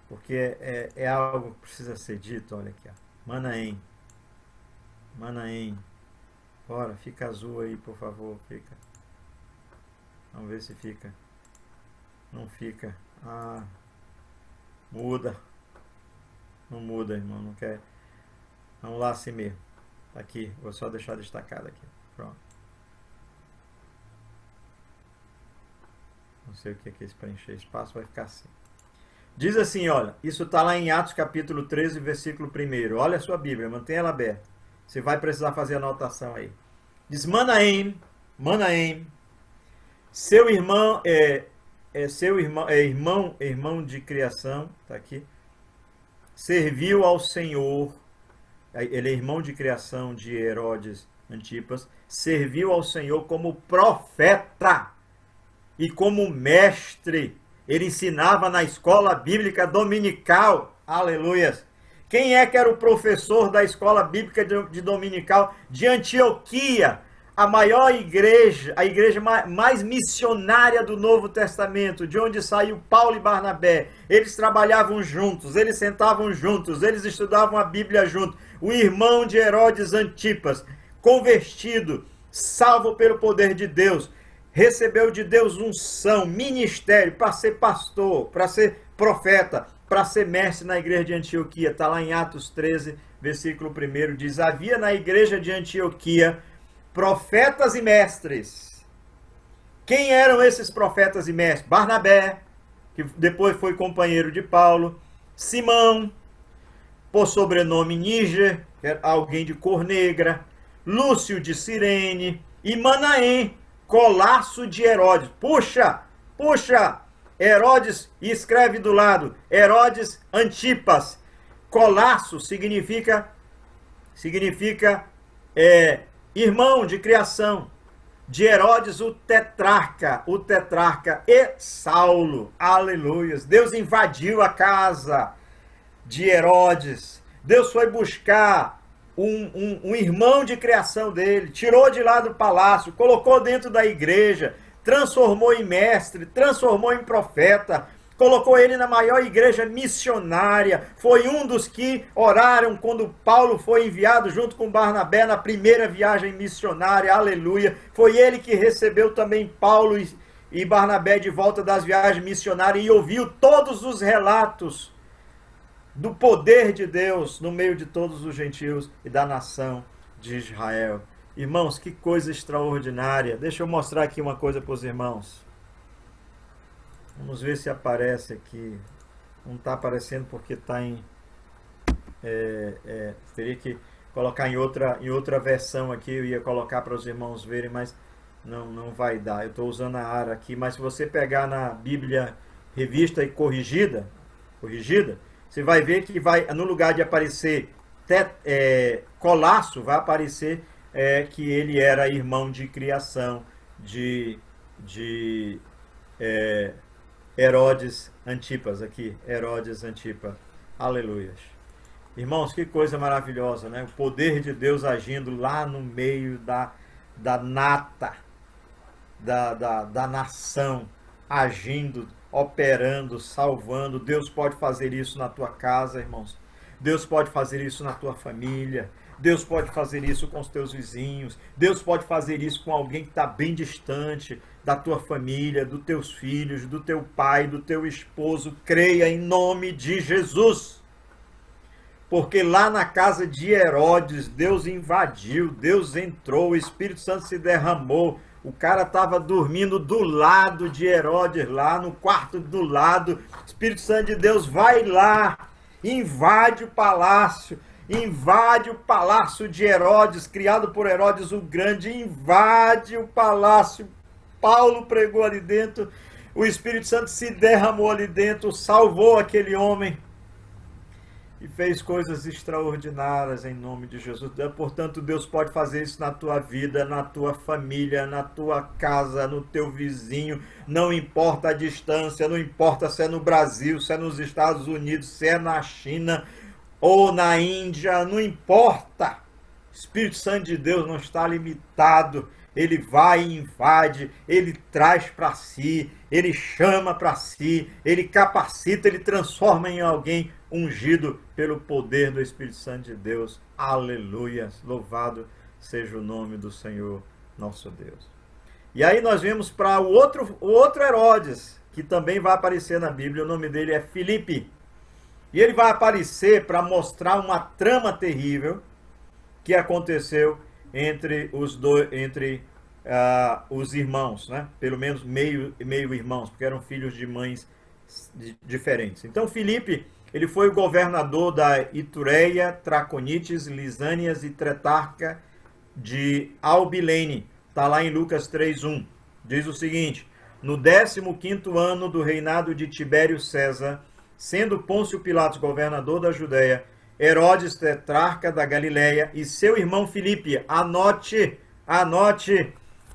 [SPEAKER 1] porque é algo que precisa ser dito, olha aqui, ó. Manaém. Bora, fica azul aí, por favor, fica. Vamos ver se fica. Não fica. Ah, muda. Não muda, irmão, não quer. Vamos lá assim mesmo. Aqui, vou só deixar destacado aqui. Pronto. Não sei o que é esse preencher espaço, vai ficar assim. Diz assim, olha, isso está lá em Atos capítulo 13, versículo 1. Olha a sua Bíblia, mantenha ela aberta. Você vai precisar fazer a anotação aí. Diz Manaém, seu irmão irmão de criação, tá aqui. Serviu ao Senhor. Ele é irmão de criação de Herodes Antipas. Serviu ao Senhor como profeta e como mestre. Ele ensinava na escola bíblica dominical. Aleluias! Quem é que era o professor da escola bíblica de dominical de Antioquia? A maior igreja, a igreja mais missionária do Novo Testamento, de onde saiu Paulo e Barnabé. Eles trabalhavam juntos, eles sentavam juntos, eles estudavam a Bíblia juntos. O irmão de Herodes Antipas, convertido, salvo pelo poder de Deus, recebeu de Deus unção, ministério para ser pastor, para ser profeta, para ser mestre na igreja de Antioquia. Está lá em Atos 13, versículo 1, diz: havia na igreja de Antioquia profetas e mestres. Quem eram esses profetas e mestres? Barnabé, que depois foi companheiro de Paulo. Simão, por sobrenome Níger, alguém de cor negra. Lúcio de Cirene. E Manaém, colasso de Herodes. Puxa! Herodes, e escreve do lado, Herodes Antipas. Colasso significa irmão de criação de Herodes, o tetrarca e Saulo. Aleluias! Deus invadiu a casa de Herodes. Deus foi buscar um irmão de criação dele, tirou de lá do palácio, colocou dentro da igreja, transformou em mestre, transformou em profeta, colocou ele na maior igreja missionária. Foi um dos que oraram quando Paulo foi enviado junto com Barnabé na primeira viagem missionária. Aleluia! Foi ele que recebeu também Paulo e Barnabé de volta das viagens missionárias e ouviu todos os relatos do poder de Deus no meio de todos os gentios e da nação de Israel. Irmãos, que coisa extraordinária. Deixa eu mostrar aqui uma coisa para os irmãos. Vamos ver se aparece aqui. Não está aparecendo porque está em... teria que colocar em outra versão aqui. Eu ia colocar para os irmãos verem, mas não vai dar. Eu estou usando a ARA aqui. Mas se você pegar na Bíblia revista e corrigida, você vai ver que no lugar de aparecer Colasso, vai aparecer que ele era irmão de criação de Herodes Antipas, aqui, Herodes Antipas. Aleluias. Irmãos, que coisa maravilhosa, né? O poder de Deus agindo lá no meio da nata, da nação, agindo, operando, salvando. Deus pode fazer isso na tua casa, irmãos. Deus pode fazer isso na tua família. Deus pode fazer isso com os teus vizinhos. Deus pode fazer isso com alguém que está bem distante da tua família, dos teus filhos, do teu pai, do teu esposo. Creia em nome de Jesus. Porque lá na casa de Herodes, Deus invadiu, Deus entrou, o Espírito Santo se derramou. O cara estava dormindo do lado de Herodes, lá no quarto do lado. O Espírito Santo de Deus vai lá, invade o palácio de Herodes, criado por Herodes o Grande, invade o palácio. Paulo pregou ali dentro, o Espírito Santo se derramou ali dentro, salvou aquele homem e fez coisas extraordinárias em nome de Jesus. Portanto, Deus pode fazer isso na tua vida, na tua família, na tua casa, no teu vizinho. Não importa a distância, não importa se é no Brasil, se é nos Estados Unidos, se é na China ou na Índia, não importa. O Espírito Santo de Deus não está limitado. Ele vai e invade, ele traz para si, ele chama para si, ele capacita, ele transforma em alguém ungido pelo poder do Espírito Santo de Deus. Aleluia! Louvado seja o nome do Senhor nosso Deus. E aí nós vemos para o outro Herodes, que também vai aparecer na Bíblia. O nome dele é Filipe. E ele vai aparecer para mostrar uma trama terrível que aconteceu entre os irmãos, né? Pelo menos meio irmãos, porque eram filhos de mães diferentes. Então Filipe Ele foi o governador da Itureia, Traconites, Lisânias e Tretarca de Albilene. Está lá em Lucas 3:1. Diz o seguinte: no 15º ano do reinado de Tibério César, sendo Pôncio Pilatos governador da Judéia, Herodes tetrarca da Galileia e seu irmão Filipe, anote,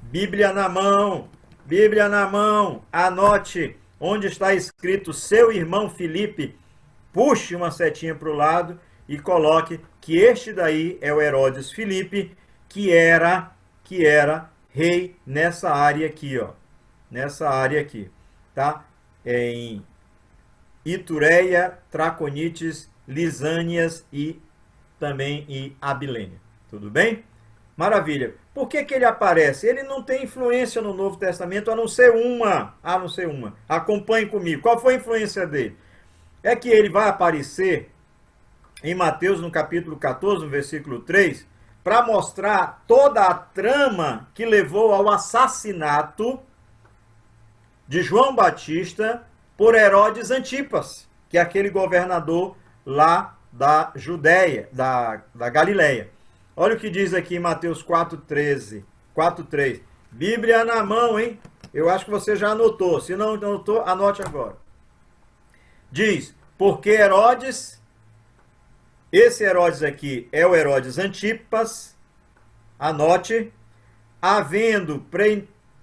[SPEAKER 1] Bíblia na mão, anote, onde está escrito seu irmão Filipe, puxe uma setinha para o lado e coloque que este daí é o Herodes Filipe, que era rei nessa área aqui, ó. Nessa área aqui, tá? Em Itureia, Traconites, Lisânias e também em Abilene. Tudo bem? Maravilha. Por que ele aparece? Ele não tem influência no Novo Testamento, a não ser uma. Acompanhe comigo. Qual foi a influência dele? É que ele vai aparecer em Mateus, no capítulo 14, no versículo 3, para mostrar toda a trama que levou ao assassinato de João Batista por Herodes Antipas, que é aquele governador lá da Judéia, da Galileia. Olha o que diz aqui em Mateus 4:3. Bíblia na mão, hein? Eu acho que você já anotou. Se não anotou, anote agora. Diz, porque Herodes, esse Herodes aqui é o Herodes Antipas, anote, havendo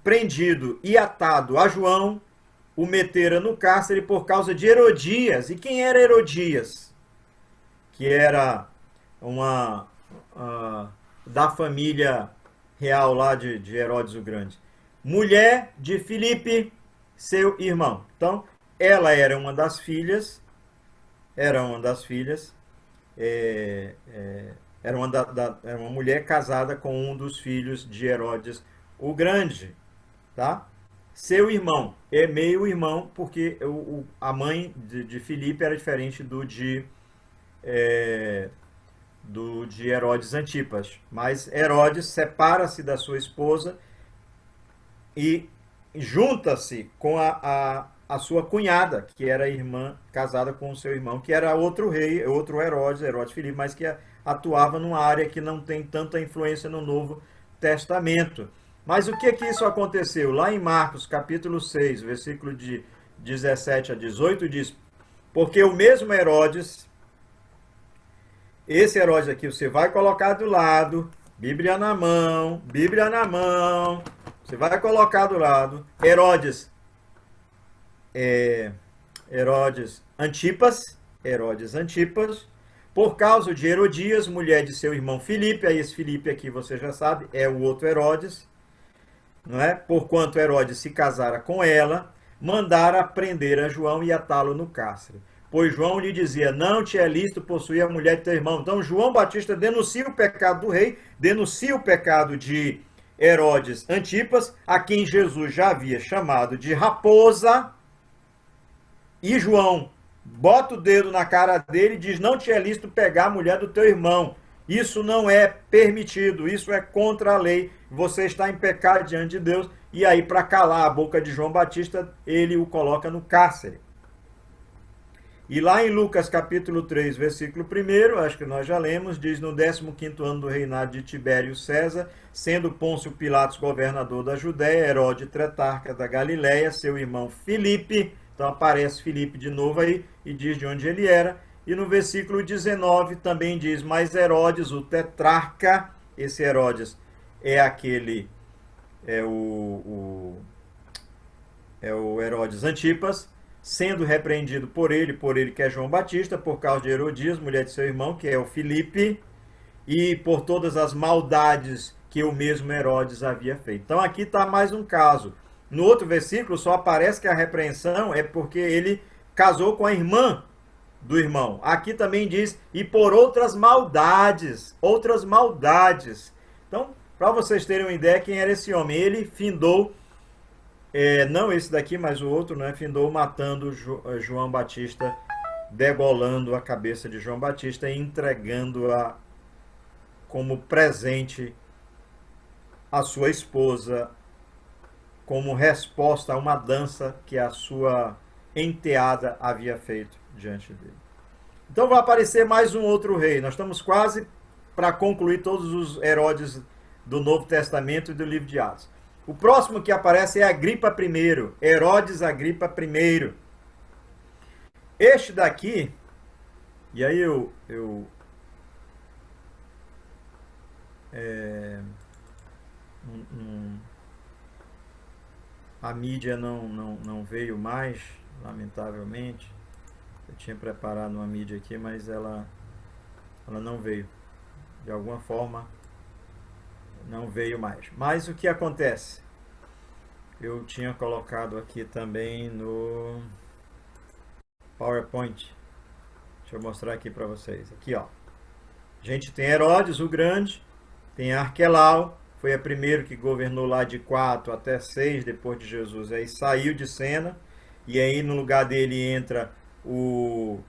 [SPEAKER 1] prendido e atado a João, o metera no cárcere por causa de Herodias. E quem era Herodias? Que era uma da família real lá de Herodes o Grande. Mulher de Filipe, seu irmão. Então, ela era uma das filhas, era uma mulher casada com um dos filhos de Herodes o Grande, tá? Seu irmão, é meio irmão, porque a mãe de Filipe era diferente do de Herodes Antipas. Mas Herodes separa-se da sua esposa e junta-se com a sua cunhada, que era irmã, casada com o seu irmão, que era outro rei, outro Herodes Filipe, mas que atuava numa área que não tem tanta influência no Novo Testamento. Mas o que isso aconteceu? Lá em Marcos, capítulo 6, versículo de 17 a 18, diz, porque o mesmo Herodes, esse Herodes aqui, você vai colocar do lado, Bíblia na mão, você vai colocar do lado, Herodes Antipas, por causa de Herodias, mulher de seu irmão Filipe, aí esse Filipe aqui você já sabe, é o outro Herodes, não é? Porquanto Herodes se casara com ela, mandara prender a João e atá-lo no cárcere. Pois João lhe dizia, não te é lícito possuir a mulher de teu irmão. Então João Batista denuncia o pecado do rei, denuncia o pecado de Herodes Antipas, a quem Jesus já havia chamado de raposa, e João bota o dedo na cara dele e diz, não te é lícito pegar a mulher do teu irmão. Isso não é permitido, isso é contra a lei, você está em pecado diante de Deus. E aí, para calar a boca de João Batista, ele o coloca no cárcere. E lá em Lucas capítulo 3, versículo 1, acho que nós já lemos, diz, no 15º ano do reinado de Tibério César, sendo Pôncio Pilatos governador da Judéia, Herodes tetrarca da Galileia, seu irmão Filipe, então aparece Filipe de novo aí e diz de onde ele era. E no versículo 19 também diz, mas Herodes, o tetrarca, esse Herodes é o Herodes Antipas, sendo repreendido por ele que é João Batista, por causa de Herodias, mulher de seu irmão, que é o Filipe, e por todas as maldades que o mesmo Herodes havia feito. Então aqui está mais um caso. No outro versículo só aparece que a repreensão é porque ele casou com a irmã do irmão. Aqui também diz, e por outras maldades. Então, para vocês terem uma ideia, quem era esse homem? Ele findou, não esse daqui, mas o outro, né? Findou matando João Batista, degolando a cabeça de João Batista e entregando-a como presente à sua esposa, como resposta a uma dança que a sua enteada havia feito diante dele. Então vai aparecer mais um outro rei. Nós estamos quase para concluir todos os Herodes do Novo Testamento e do livro de Atos. O próximo que aparece é Agripa I, Herodes Agripa I. Este daqui, e aí a mídia não veio mais, lamentavelmente. Eu tinha preparado uma mídia aqui, mas ela não veio. De alguma forma, não veio mais. Mas o que acontece? Eu tinha colocado aqui também no PowerPoint. Deixa eu mostrar aqui para vocês. Aqui, ó. A gente tem Herodes o Grande, tem Arquelau, foi a primeiro que governou lá de 4 até 6 depois de Jesus. Aí saiu de cena, e aí no lugar dele entra o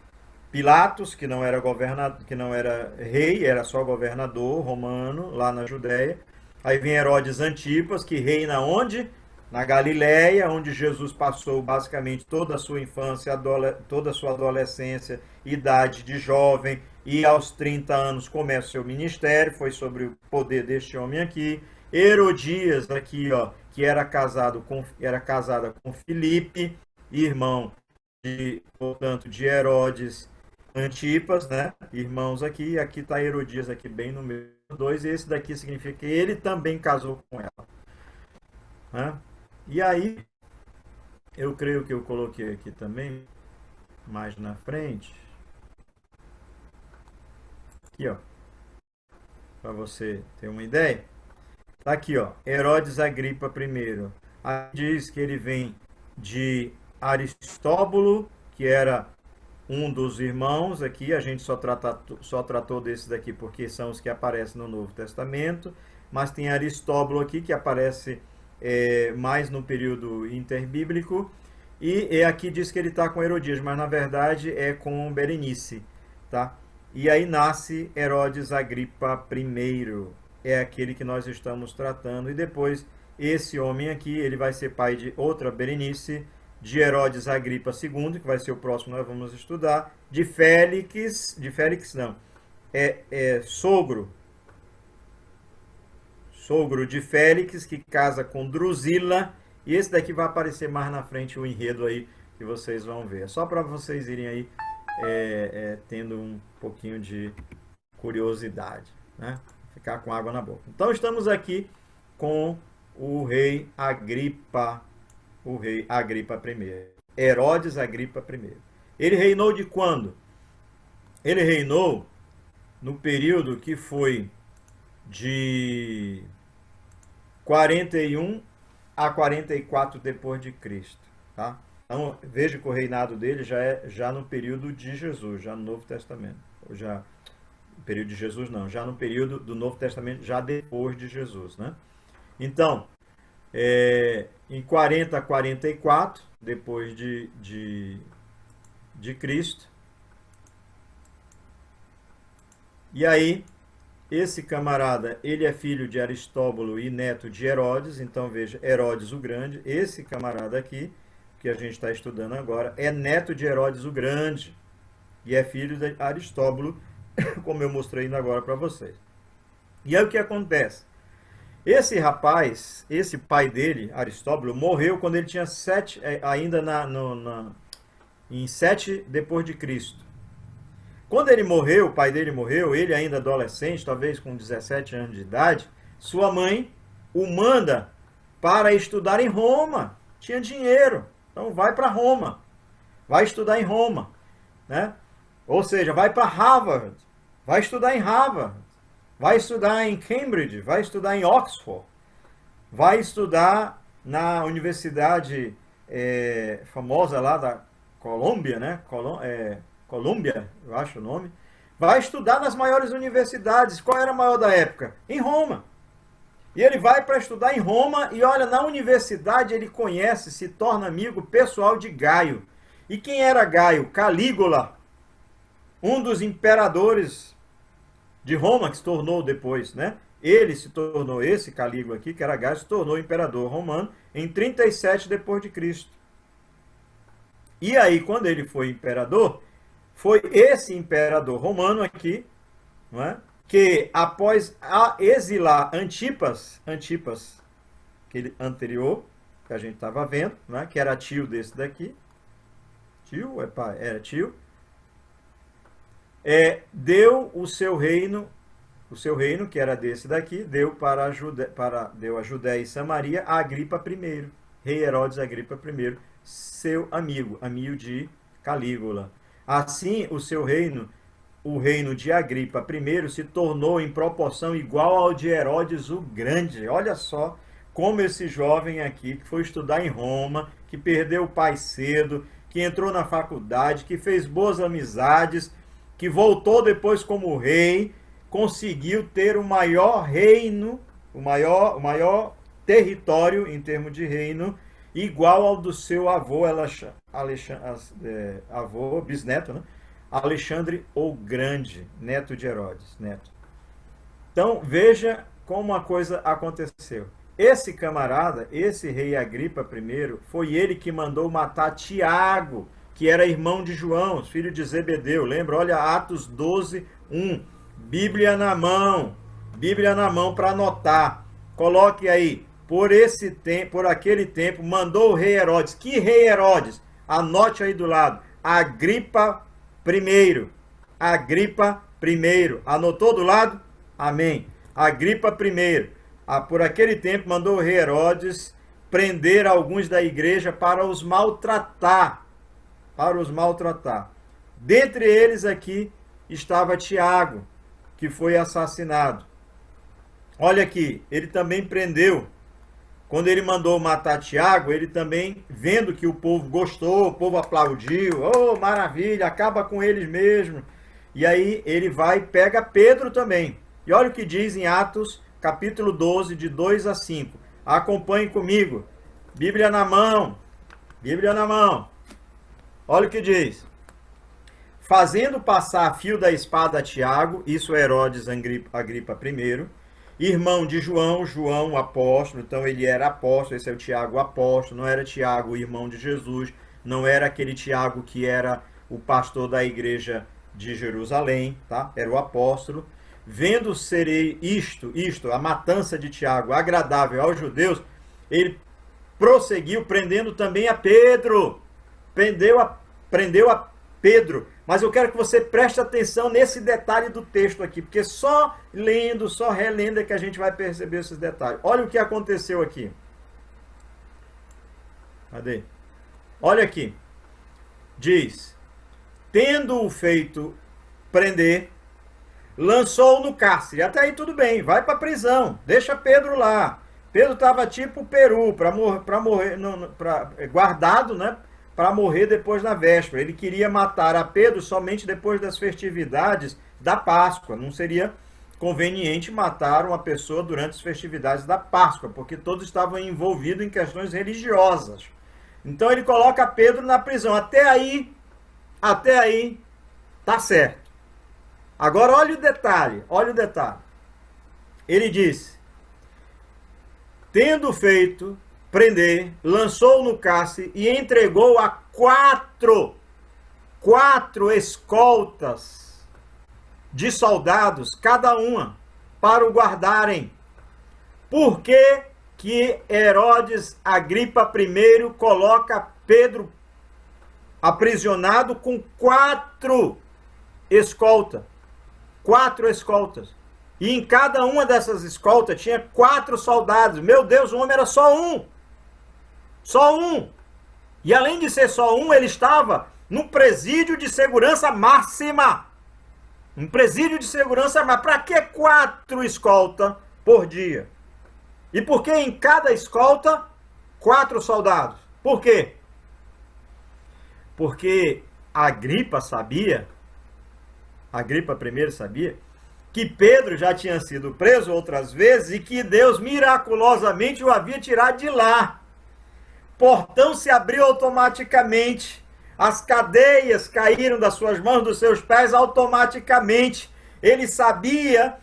[SPEAKER 1] Pilatos, que não era governador, que não era rei, era só governador romano lá na Judéia. Aí vem Herodes Antipas, que reina onde? Na Galiléia, onde Jesus passou basicamente toda a sua infância, toda a sua adolescência, idade de jovem, e aos 30 anos começa o seu ministério, foi sobre o poder deste homem aqui. Herodias aqui, ó, que era casada com Filipe, irmão portanto, de Herodes Antipas, né? Irmãos aqui, e aqui está Herodias aqui bem no meio 2, e esse daqui significa que ele também casou com ela. Né? E aí, eu creio que eu coloquei aqui também, mais na frente, aqui ó, para você ter uma ideia, tá aqui ó, Herodes Agripa I, aí diz que ele vem de Aristóbulo, que era um dos irmãos aqui, a gente só tratou desses daqui porque são os que aparecem no Novo Testamento, mas tem Aristóbulo aqui que aparece mais no período interbíblico, e aqui diz que ele está com Herodias, mas na verdade é com Berenice, tá? E aí nasce Herodes Agripa I, é aquele que nós estamos tratando, e depois esse homem aqui, ele vai ser pai de outra Berenice, de Herodes Agripa II, que vai ser o próximo que nós vamos estudar, de Félix não, sogro de Félix, que casa com Drusila, e esse daqui vai aparecer mais na frente o enredo aí, que vocês vão ver. Só para vocês irem aí tendo um pouquinho de curiosidade, né? Ficar com água na boca. Então estamos aqui com o rei Agripa I, Herodes Agripa I. Ele reinou de quando? Ele reinou no período que foi de 41 a 44 depois de Cristo, tá? Então, veja que o reinado dele já no período de Jesus, já no Novo Testamento. Já no período de Jesus não, já no período do Novo Testamento, já depois de Jesus, né? Então, em 40 a 44 depois de Cristo. E aí, esse camarada, ele é filho de Aristóbulo e neto de Herodes. Então veja, Herodes o Grande, esse camarada aqui, que a gente está estudando agora, é neto de Herodes o Grande e é filho de Aristóbulo, como eu mostrei agora para vocês. E aí o que acontece? Esse rapaz, esse pai dele, Aristóbulo, morreu quando ele tinha 7, ainda em 7 depois de Cristo. Quando ele morreu, o pai dele morreu, ele ainda adolescente, talvez com 17 anos de idade, sua mãe o manda para estudar em Roma. Tinha dinheiro, então vai para Roma, vai estudar em Roma, né? Ou seja, vai para Harvard, vai estudar em Harvard, vai estudar em Cambridge, vai estudar em Oxford, vai estudar na universidade famosa lá da Colômbia, né? Colômbia, eu acho o nome. Vai estudar nas maiores universidades. Qual era a maior da época? Em Roma. E ele vai para estudar em Roma e olha, na universidade ele conhece, se torna amigo pessoal de Gaio. E quem era Gaio? Calígula, um dos imperadores de Roma, que se tornou depois, né? Ele se tornou, esse Calígula aqui, que era Gaio, se tornou imperador romano em 37 depois de Cristo. E aí, quando ele foi imperador, foi esse imperador romano aqui, não é? Que após exilar Antipas, aquele anterior, que a gente estava vendo, não é? Que era tio desse daqui, era tio, deu o seu reino, que era desse daqui, deu deu a Judéia e Samaria a Agripa I, rei Herodes Agripa I, seu amigo de Calígula. Assim, o seu reino, o reino de Agripa I, se tornou em proporção igual ao de Herodes o Grande. Olha só como esse jovem aqui, que foi estudar em Roma, que perdeu o pai cedo, que entrou na faculdade, que fez boas amizades, que voltou depois como rei, conseguiu ter o maior reino, o maior território em termos de reino, igual ao do seu avô, bisneto, né? Alexandre o Grande, neto de Herodes. Então, veja como a coisa aconteceu. Esse camarada, esse rei Agripa I, foi ele que mandou matar Tiago, que era irmão de João, filho de Zebedeu. Lembra? Olha, Atos 12, 1. Bíblia na mão para anotar. Coloque aí. Por aquele tempo, mandou o rei Herodes. Que rei Herodes? Anote aí do lado. Agripa I. Anotou do lado? Amém. Agripa I. Por aquele tempo, mandou o rei Herodes prender alguns da igreja para os maltratar. Dentre eles aqui estava Tiago, que foi assassinado. Olha aqui, ele também prendeu. Quando ele mandou matar Tiago, ele também, vendo que o povo gostou, o povo aplaudiu, oh, maravilha, acaba com eles mesmo. E aí ele vai e pega Pedro também. E olha o que diz em Atos, capítulo 12, de 2 a 5. Acompanhe comigo. Bíblia na mão. Olha o que diz. Fazendo passar a fio da espada a Tiago, isso é Herodes Agripa I, irmão de João, João apóstolo, então ele era apóstolo, esse é o Tiago apóstolo, não era Tiago irmão de Jesus, não era aquele Tiago que era o pastor da igreja de Jerusalém, tá? Era o apóstolo. Vendo ser isto, a matança de Tiago, agradável aos judeus, ele prosseguiu prendendo também a Pedro. Prendeu a Pedro. Mas eu quero que você preste atenção nesse detalhe do texto aqui, porque só relendo é que a gente vai perceber esses detalhes. Olha o que aconteceu aqui. Cadê? Olha aqui. Diz, tendo-o feito prender, lançou-o no cárcere. Até aí tudo bem, vai para a prisão, deixa Pedro lá. Pedro estava tipo peru, guardado, né? Para morrer depois da véspera. Ele queria matar a Pedro somente depois das festividades da Páscoa. Não seria conveniente matar uma pessoa durante as festividades da Páscoa, porque todos estavam envolvidos em questões religiosas. Então ele coloca Pedro na prisão. Até aí, tá certo. Agora olha o detalhe. Ele disse, tendo feito prender, lançou no cárcere e entregou a quatro escoltas de soldados, cada uma, para o guardarem. Por que Herodes Agripa I coloca Pedro aprisionado com 4 escoltas? 4 escoltas. E em cada uma dessas escoltas tinha 4 soldados. Meu Deus, o homem era só um. Só um. E além de ser só um, ele estava num presídio de segurança máxima. Um presídio de segurança máxima. Para que 4 escoltas por dia? E por que em cada escolta 4 soldados? Por quê? Porque Agripa I sabia que Pedro já tinha sido preso outras vezes e que Deus miraculosamente o havia tirado de lá. Portão se abriu automaticamente. As cadeias caíram das suas mãos, dos seus pés automaticamente. Ele sabia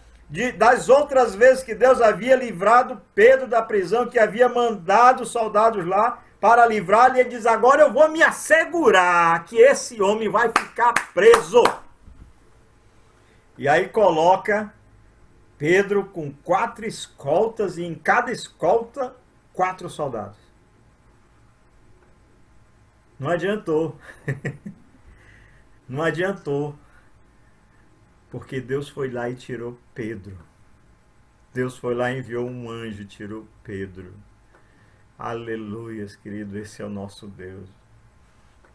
[SPEAKER 1] das outras vezes que Deus havia livrado Pedro da prisão, que havia mandado soldados lá para livrá-lo, e ele diz, agora eu vou me assegurar que esse homem vai ficar preso. E aí coloca Pedro com 4 escoltas, e em cada escolta, 4 soldados. Não adiantou. Não adiantou. Porque Deus foi lá e tirou Pedro. Deus foi lá e enviou um anjo e tirou Pedro. Aleluias, querido, esse é o nosso Deus.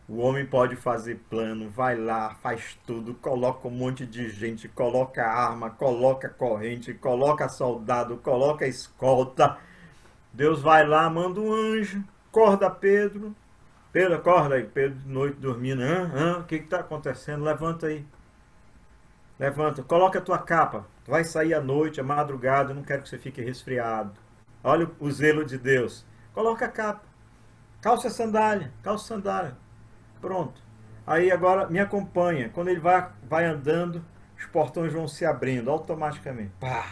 [SPEAKER 1] O homem pode fazer plano, vai lá, faz tudo, coloca um monte de gente, coloca arma, coloca corrente, coloca soldado, coloca escolta. Deus vai lá, manda um anjo, acorda Pedro. Pedro, acorda aí. Pedro de noite dormindo. O que está acontecendo? Levanta aí. Levanta, coloca a tua capa. Tu vai sair à noite, à madrugada, eu não quero que você fique resfriado. Olha o zelo de Deus. Coloca a capa. Calça a sandália, calça a sandália. Pronto. Aí agora me acompanha. Quando ele vai andando, os portões vão se abrindo automaticamente. Pá!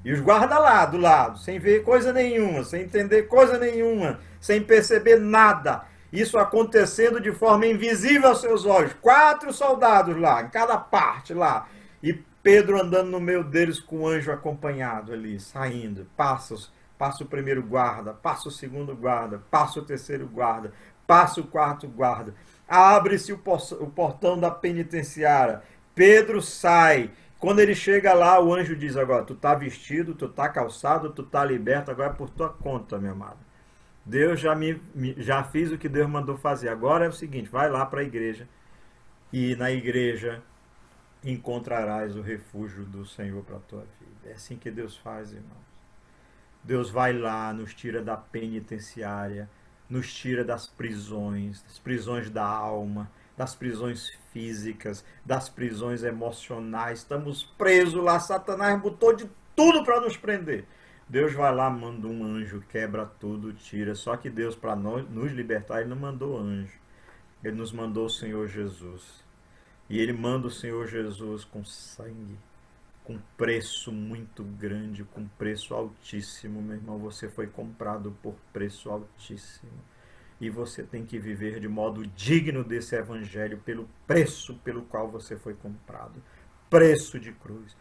[SPEAKER 1] E os guardas lá do lado, sem ver coisa nenhuma, sem entender coisa nenhuma, sem perceber nada. Isso acontecendo de forma invisível aos seus olhos. 4 soldados lá, em cada parte lá. E Pedro andando no meio deles com o anjo acompanhado ali, saindo. Passa o primeiro guarda, passa o segundo guarda, passa o terceiro guarda, passa o quarto guarda. Abre-se o portão da penitenciária. Pedro sai. Quando ele chega lá, o anjo diz, agora, tu tá vestido, tu tá calçado, tu tá liberto, agora é por tua conta, meu amado. Deus já fiz o que Deus mandou fazer. Agora é o seguinte, vai lá para a igreja e na igreja encontrarás o refúgio do Senhor para a tua vida. É assim que Deus faz, irmãos. Deus vai lá, nos tira da penitenciária, nos tira das prisões da alma, das prisões físicas, das prisões emocionais. Estamos presos lá, Satanás botou de tudo para nos prender. Deus vai lá, manda um anjo, quebra tudo, tira. Só que Deus, para nos libertar, Ele não mandou anjo. Ele nos mandou o Senhor Jesus. E Ele manda o Senhor Jesus com sangue, com preço muito grande, com preço altíssimo. Meu irmão, você foi comprado por preço altíssimo. E você tem que viver de modo digno desse evangelho, pelo preço pelo qual você foi comprado. Preço de cruz,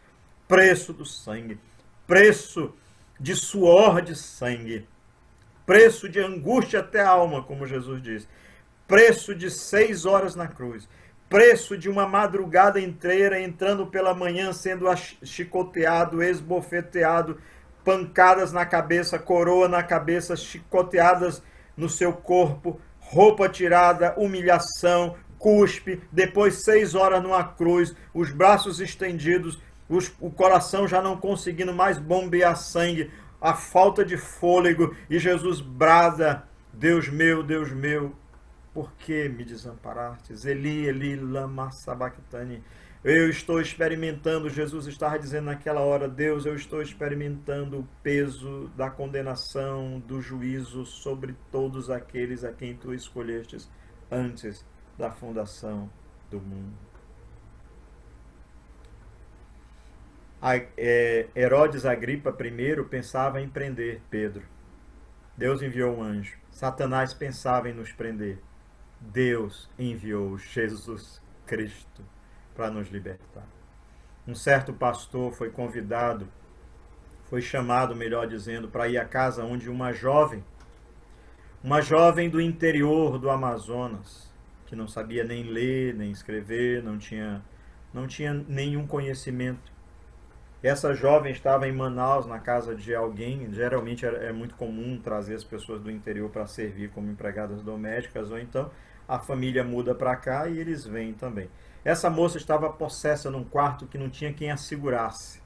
[SPEAKER 1] preço do sangue, preço de suor de sangue, preço de angústia até a alma, como Jesus diz, preço de 6 horas na cruz, preço de uma madrugada inteira, entrando pela manhã, sendo chicoteado, esbofeteado, pancadas na cabeça, coroa na cabeça, chicoteadas no seu corpo, roupa tirada, humilhação, cuspe, depois 6 horas numa cruz, os braços estendidos, o coração já não conseguindo mais bombear sangue, a falta de fôlego, e Jesus brada, Deus meu, por que me desamparastes? Eli, Eli, lama sabachthani. Eu estou experimentando, Jesus estava dizendo naquela hora, Deus, eu estou experimentando o peso da condenação, do juízo sobre todos aqueles a quem tu escolhestes antes da fundação do mundo. Herodes Agripa I pensava em prender Pedro. Deus enviou um anjo. Satanás pensava em nos prender. Deus enviou Jesus Cristo para nos libertar. Um certo pastor foi convidado, foi chamado, melhor dizendo, para ir à casa onde uma jovem do interior do Amazonas, que não sabia nem ler, nem escrever, não tinha nenhum conhecimento. Essa jovem estava em Manaus, na casa de alguém. Geralmente é muito comum trazer as pessoas do interior para servir como empregadas domésticas, ou então a família muda para cá e eles vêm também. Essa moça estava possessa num quarto que não tinha quem a segurasse,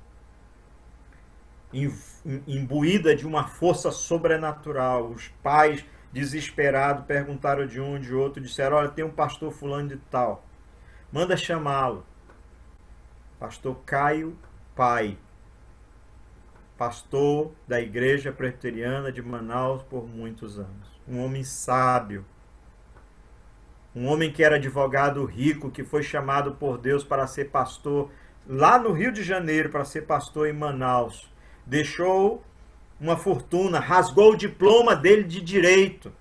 [SPEAKER 1] imbuída de uma força sobrenatural. Os pais, desesperados, perguntaram de um, de outro, disseram, olha, tem um pastor fulano de tal, manda chamá-lo. Pastor Caio Pai, pastor da Igreja Presbiteriana de Manaus por muitos anos. Um homem sábio, um homem que era advogado rico, que foi chamado por Deus para ser pastor lá no Rio de Janeiro, para ser pastor em Manaus. Deixou uma fortuna, rasgou o diploma dele de direito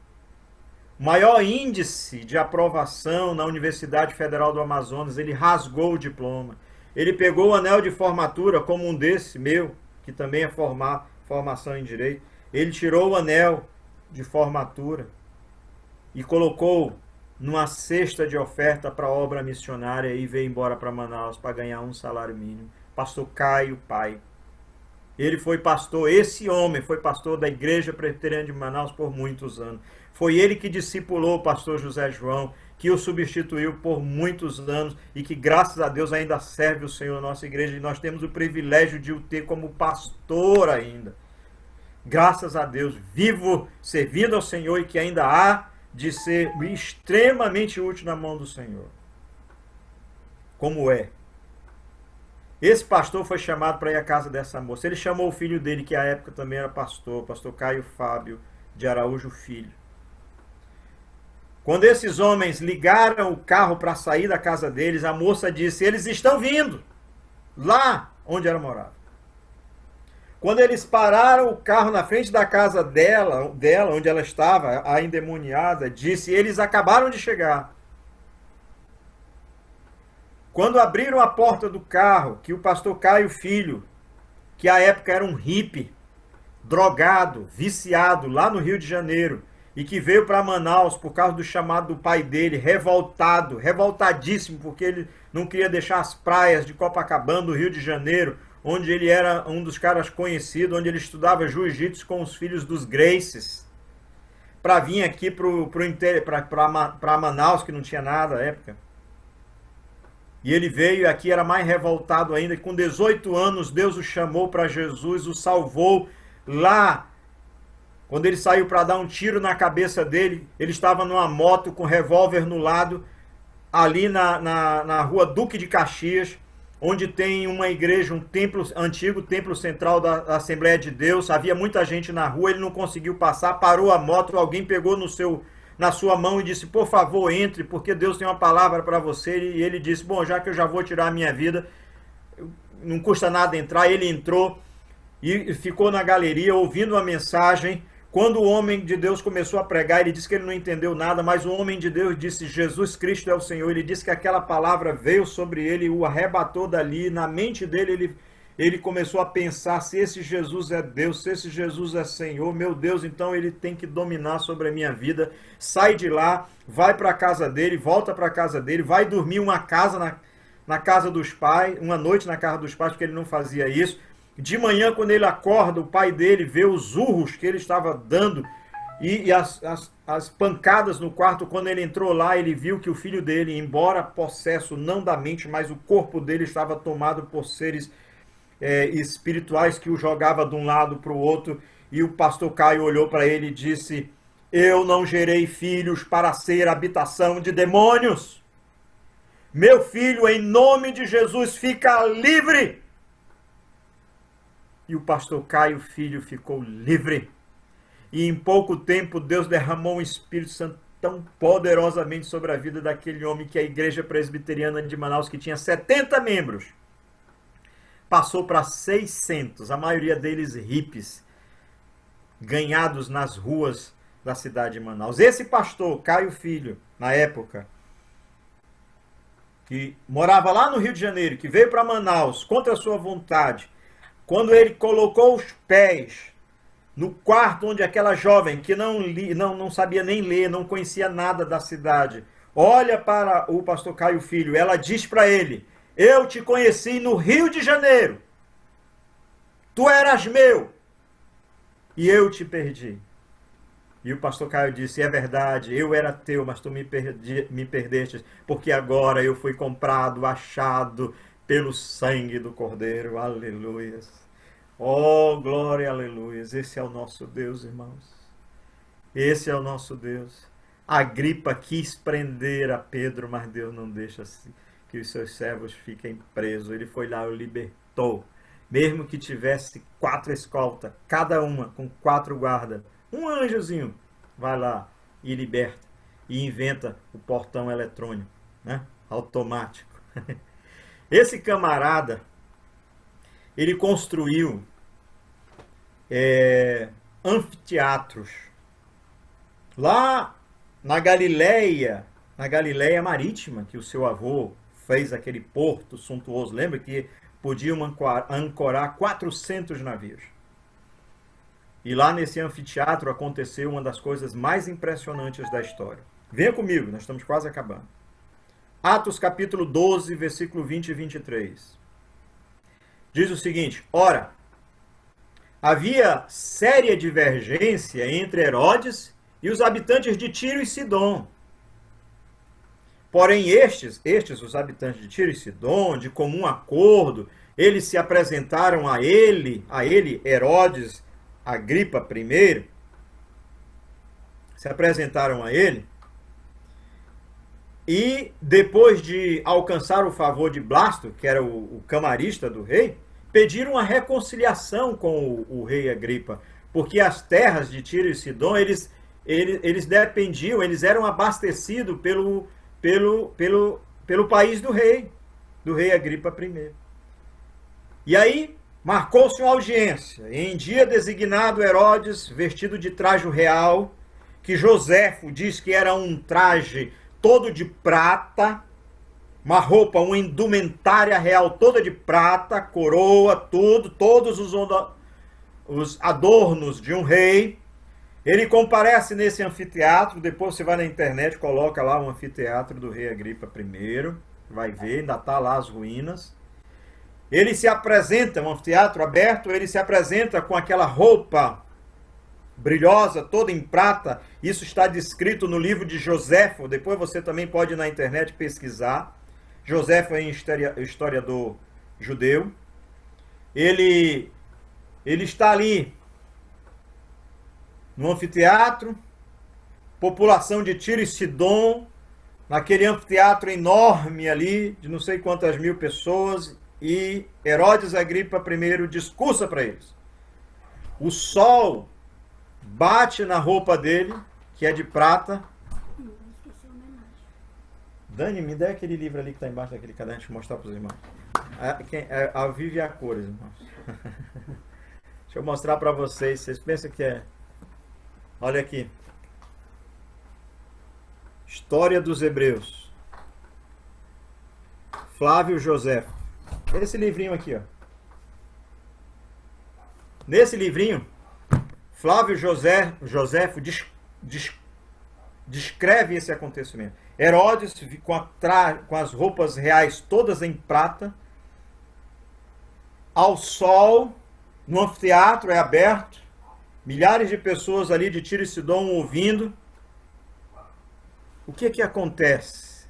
[SPEAKER 1] o maior índice de aprovação na Universidade Federal do Amazonas, ele rasgou o diploma. Ele pegou o anel de formatura, como um desse meu, que também é formação em Direito. Ele tirou o anel de formatura e colocou numa cesta de oferta para a obra missionária e veio embora para Manaus para ganhar um salário mínimo. Pastor Caio Pai. Ele foi pastor, esse homem foi pastor da Igreja Presbiteriana de Manaus por muitos anos. Foi ele que discipulou o pastor José João, que o substituiu por muitos anos e que, graças a Deus, ainda serve o Senhor na nossa igreja. E nós temos o privilégio de o ter como pastor ainda. Graças a Deus, vivo, servindo ao Senhor e que ainda há de ser extremamente útil na mão do Senhor. Como é? Esse pastor foi chamado para ir à casa dessa moça. Ele chamou o filho dele, que à época também era pastor, pastor Caio Fábio de Araújo Filho. Quando esses homens ligaram o carro para sair da casa deles, a moça disse: eles estão vindo, lá onde ela morava. Quando eles pararam o carro na frente da casa dela, onde ela estava, a endemoniada, disse: eles acabaram de chegar. Quando abriram a porta do carro, que o pastor Caio Filho, que à época era um hippie, drogado, viciado, lá no Rio de Janeiro, e que veio para Manaus por causa do chamado do pai dele, revoltado, revoltadíssimo, porque ele não queria deixar as praias de Copacabana, do Rio de Janeiro, onde ele era um dos caras conhecidos, onde ele estudava jiu-jitsu com os filhos dos Gracies, para vir aqui para Manaus, que não tinha nada na época. E ele veio aqui, era mais revoltado ainda, e com 18 anos Deus o chamou para Jesus, o salvou lá. Quando ele saiu para dar um tiro na cabeça dele, ele estava numa moto com revólver no lado, ali na rua Duque de Caxias, onde tem uma igreja, um templo, antigo templo central da Assembleia de Deus. Havia muita gente na rua, ele não conseguiu passar, parou a moto, alguém pegou na sua mão e disse: por favor, entre, porque Deus tem uma palavra para você. E ele disse: bom, já que eu já vou tirar a minha vida, não custa nada entrar. Ele entrou e ficou na galeria ouvindo a mensagem. Quando o homem de Deus começou a pregar, ele disse que ele não entendeu nada, mas o homem de Deus disse: Jesus Cristo é o Senhor. Ele disse que aquela palavra veio sobre ele, o arrebatou dali. Na mente dele, ele começou a pensar: se esse Jesus é Deus, se esse Jesus é Senhor, meu Deus, então ele tem que dominar sobre a minha vida. Sai de lá, vai para a casa dele, volta para a casa dele, vai dormir na casa dos pais, uma noite na casa dos pais, porque ele não fazia isso. De manhã, quando ele acorda, o pai dele vê os urros que ele estava dando e as pancadas no quarto. Quando ele entrou lá, ele viu que o filho dele, embora possesso não da mente, mas o corpo dele estava tomado por seres espirituais que o jogava de um lado para o outro. E o pastor Caio olhou para ele e disse: eu não gerei filhos para ser habitação de demônios. Meu filho, em nome de Jesus, fica livre. E o pastor Caio Filho ficou livre. E em pouco tempo Deus derramou o Espírito Santo tão poderosamente sobre a vida daquele homem, que a Igreja Presbiteriana de Manaus, que tinha 70 membros, passou para 600, a maioria deles hippies, ganhados nas ruas da cidade de Manaus. Esse pastor Caio Filho, na época, que morava lá no Rio de Janeiro, que veio para Manaus contra a sua vontade, quando ele colocou os pés no quarto onde aquela jovem, que não sabia nem ler, não conhecia nada da cidade, olha para o pastor Caio Filho, ela diz para ele: eu te conheci no Rio de Janeiro, tu eras meu, e eu te perdi. E o pastor Caio disse: é verdade, eu era teu, mas tu me perdeste, porque agora eu fui comprado, achado pelo sangue do Cordeiro. Aleluias. Oh, glória, aleluias. Esse é o nosso Deus, irmãos. Esse é o nosso Deus. Agripa quis prender a Pedro, mas Deus não deixa assim que os seus servos fiquem presos. Ele foi lá e o libertou. Mesmo que tivesse 4 escoltas, cada uma com 4 guardas, um anjozinho vai lá e liberta. E inventa o portão eletrônico, né? Automático. Esse camarada, ele construiu anfiteatros lá na Galileia marítima, que o seu avô fez aquele porto suntuoso. Lembra que podiam ancorar 400 navios. E lá nesse anfiteatro aconteceu uma das coisas mais impressionantes da história. Venha comigo, nós estamos quase acabando. Atos capítulo 12, versículo 20 e 23. Diz o seguinte: ora, havia séria divergência entre Herodes e os habitantes de Tiro e Sidom. Porém, estes, os habitantes de Tiro e Sidom, de comum acordo, eles se apresentaram a ele, Herodes Agripa I, se apresentaram a ele, e depois de alcançar o favor de Blasto, que era o camarista do rei, pediram a reconciliação com o rei Agripa, porque as terras de Tiro e Sidom, eles dependiam, eles eram abastecidos pelo país do rei Agripa I. E aí, marcou-se uma audiência. Em dia designado, Herodes, vestido de traje real, que Joséfo diz que era um traje todo de prata, uma roupa, uma indumentária real toda de prata, coroa, tudo, todos os adornos de um rei. Ele comparece nesse anfiteatro, depois você vai na internet, coloca lá o anfiteatro do rei Agripa I, vai ver, ainda está lá as ruínas. Ele se apresenta, um anfiteatro aberto, ele se apresenta com aquela roupa brilhosa, toda em prata. Isso está descrito no livro de Joséfo, depois você também pode ir na internet pesquisar. Joséfo é um historiador judeu. Ele está ali no anfiteatro, população de Tiro e Sidom, naquele anfiteatro enorme ali, de não sei quantas mil pessoas, e Herodes Agripa I discursa para eles. O sol bate na roupa dele, que é de prata. Dani, me dá aquele livro ali que está embaixo daquele caderno, deixa eu mostrar para os irmãos. A Vive e a Cores, irmãos. Deixa eu mostrar para vocês. Vocês pensam que é... Olha aqui. História dos Hebreus. Flávio Joséfo. Esse livrinho aqui, ó. Nesse livrinho, Flávio Joséfo descreve esse acontecimento. Herodes, com as roupas reais todas em prata, ao sol, no anfiteatro é aberto, milhares de pessoas ali de Tiro e Sidom ouvindo. O que acontece?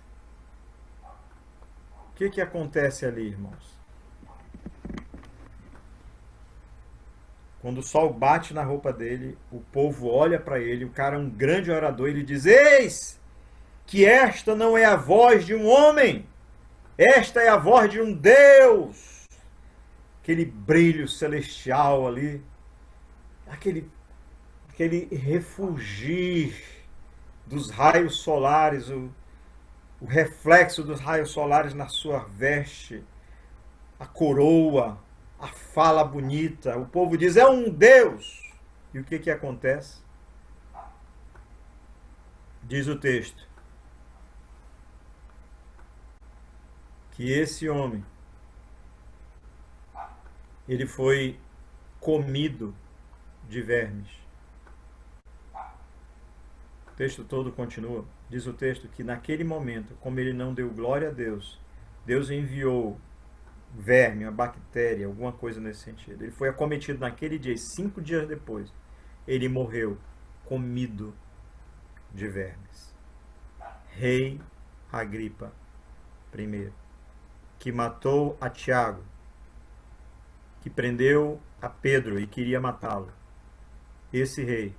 [SPEAKER 1] O que acontece ali, irmãos? Quando o sol bate na roupa dele, o povo olha para ele, o cara é um grande orador, ele diz: eis que esta não é a voz de um homem, esta é a voz de um Deus. Aquele brilho celestial ali, aquele refulgir dos raios solares, o reflexo dos raios solares na sua veste, a coroa, a fala bonita. O povo diz: é um Deus. E o que acontece? Diz o texto que esse homem, ele foi comido de vermes. O texto todo continua. Diz o texto que naquele momento, como ele não deu glória a Deus, Deus enviou verme, uma bactéria, alguma coisa nesse sentido. Ele foi acometido naquele dia, e 5 dias depois, ele morreu comido de vermes. Rei Agripa I, que matou a Tiago, que prendeu a Pedro e queria matá-lo. Esse rei,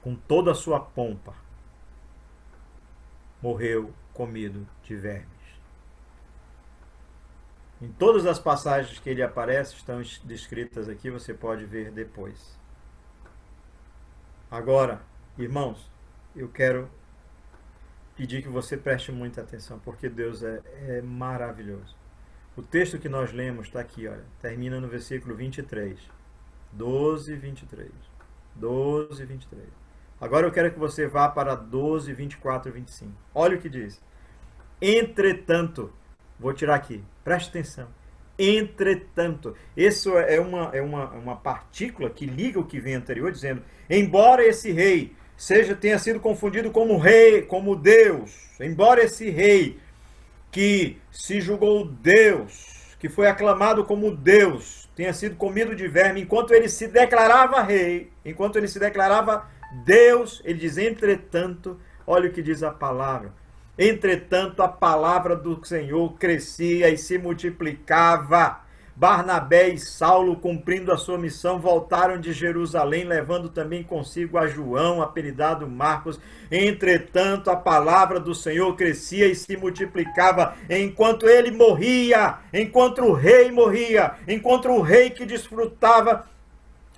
[SPEAKER 1] com toda a sua pompa, morreu comido de vermes. Em todas as passagens que ele aparece, estão descritas aqui, você pode ver depois. Agora, irmãos, eu quero pedir que você preste muita atenção, porque Deus é maravilhoso. O texto que nós lemos está aqui, olha, termina no versículo 23. 12, 23. 12, 23. Agora eu quero que você vá para 12, 24 e 25. Olha o que diz. Entretanto, vou tirar aqui, preste atenção. Entretanto, isso é uma partícula que liga o que vem anterior, dizendo, embora esse rei tenha sido confundido como rei, como Deus, embora esse rei que se julgou Deus, que foi aclamado como Deus, tenha sido comido de verme, enquanto ele se declarava rei, enquanto ele se declarava Deus, ele diz, entretanto, olha o que diz a palavra. Entretanto, a palavra do Senhor crescia e se multiplicava. Barnabé e Saulo, cumprindo a sua missão, voltaram de Jerusalém, levando também consigo a João, apelidado Marcos. Entretanto, a palavra do Senhor crescia e se multiplicava, enquanto ele morria, enquanto o rei morria, enquanto o rei que desfrutava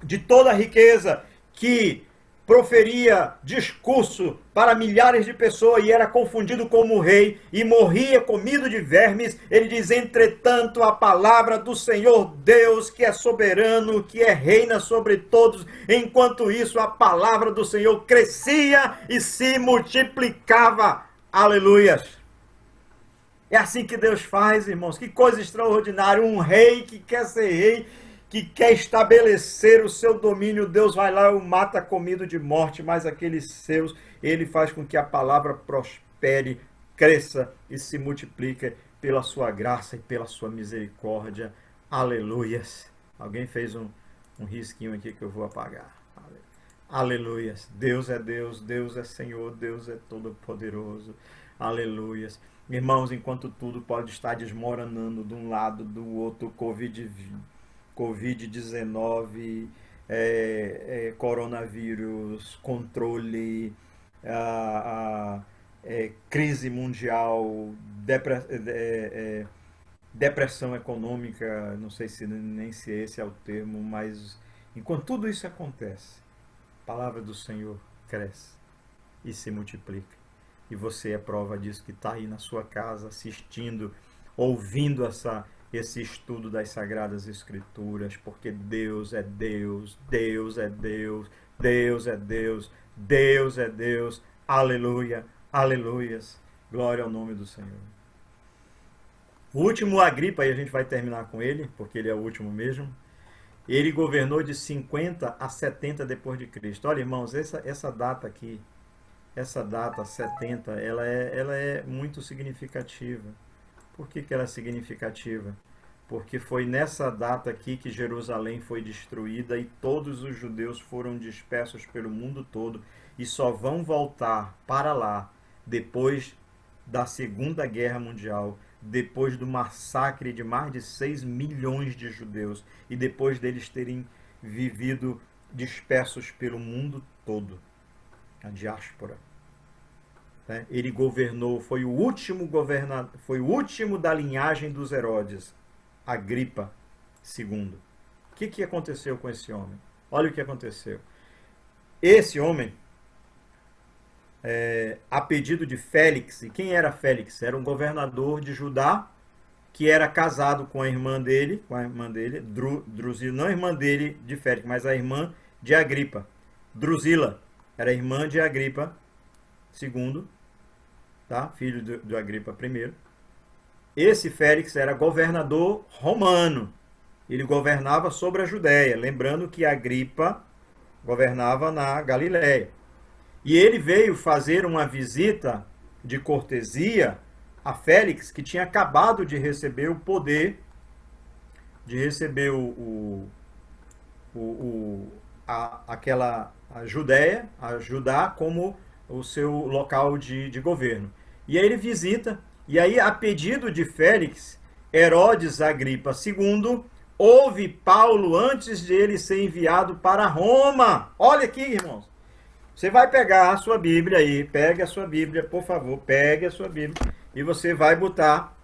[SPEAKER 1] de toda a riqueza, que proferia discurso para milhares de pessoas e era confundido como rei e morria comido de vermes. Ele diz, entretanto, a palavra do Senhor Deus, que é soberano, que reina sobre todos, enquanto isso a palavra do Senhor crescia e se multiplicava. Aleluias! É assim que Deus faz, irmãos. Que coisa extraordinária. Um rei que quer ser rei, que quer estabelecer o seu domínio, Deus vai lá e o mata comido de morte, mas aqueles seus, ele faz com que a palavra prospere, cresça e se multiplique pela sua graça e pela sua misericórdia. Aleluias. Alguém fez um risquinho aqui que eu vou apagar. Aleluias. Deus é Deus, Deus é Senhor, Deus é todo-poderoso. Aleluias. Irmãos, enquanto tudo pode estar desmoronando de um lado, do outro, Covid-19, coronavírus, controle, crise mundial, depressão econômica, não sei nem se esse é o termo, mas enquanto tudo isso acontece, a palavra do Senhor cresce e se multiplica. E você é prova disso, que está aí na sua casa, assistindo, ouvindo esse estudo das Sagradas Escrituras, porque Deus é Deus, Deus é Deus, Deus é Deus, Deus é Deus, aleluia, aleluias, glória ao nome do Senhor. O último Agripa, e a gente vai terminar com ele, porque ele é o último mesmo, ele governou de 50 a 70 depois de Cristo. Olha, irmãos, essa data aqui, essa data 70, ela é muito significativa. Por que ela é significativa? Porque foi nessa data aqui que Jerusalém foi destruída e todos os judeus foram dispersos pelo mundo todo e só vão voltar para lá depois da Segunda Guerra Mundial, depois do massacre de mais de 6 milhões de judeus e depois deles terem vivido dispersos pelo mundo todo. A diáspora. Ele governou, foi o último governador, foi o último da linhagem dos Herodes, Agripa II. O que aconteceu com esse homem? Olha o que aconteceu. Esse homem, a pedido de Félix, e quem era Félix? Era um governador de Judá, que era casado com a irmã dele, Drusila, não a irmã dele de Félix, mas a irmã de Agripa. Drusila era irmã de Agripa II, tá? Filho do Agripa I. Esse Félix era governador romano. Ele governava sobre a Judéia, lembrando que Agripa governava na Galiléia. E ele veio fazer uma visita de cortesia a Félix, que tinha acabado de receber o poder, de receber a Judéia, a Judá, como o seu local de governo. E aí ele visita, e aí, a pedido de Félix, Herodes Agripa II ouve Paulo antes de ele ser enviado para Roma. Olha aqui, irmãos. Você vai pegar a sua Bíblia aí, pegue a sua Bíblia, por favor, pegue a sua Bíblia, e você vai botar,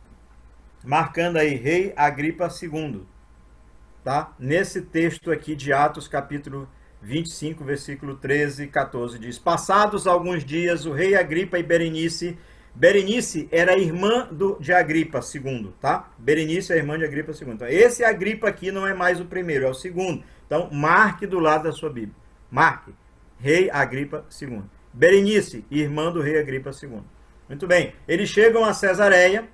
[SPEAKER 1] marcando aí, Rei Agripa II, tá? Nesse texto aqui de Atos, capítulo 25, versículo 13 e 14, diz: passados alguns dias, o rei Agripa e Berenice era irmã de Agripa II, tá? Berenice é irmã de Agripa II. Então, esse Agripa aqui não é mais o primeiro, é o segundo. Então, marque do lado da sua Bíblia. Marque. rei Agripa II. Berenice, irmã do rei Agripa II. Muito bem, eles chegam a Cesareia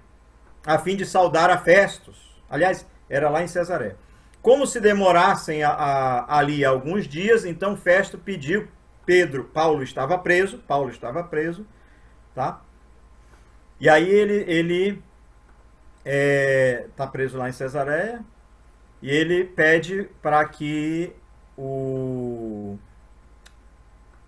[SPEAKER 1] a fim de saudar a Festus. Aliás, era lá em Cesareia. Como se demorassem ali alguns dias, então Festo pediu Paulo estava preso, tá? E aí ele está preso lá em Cesareia, e ele pede para que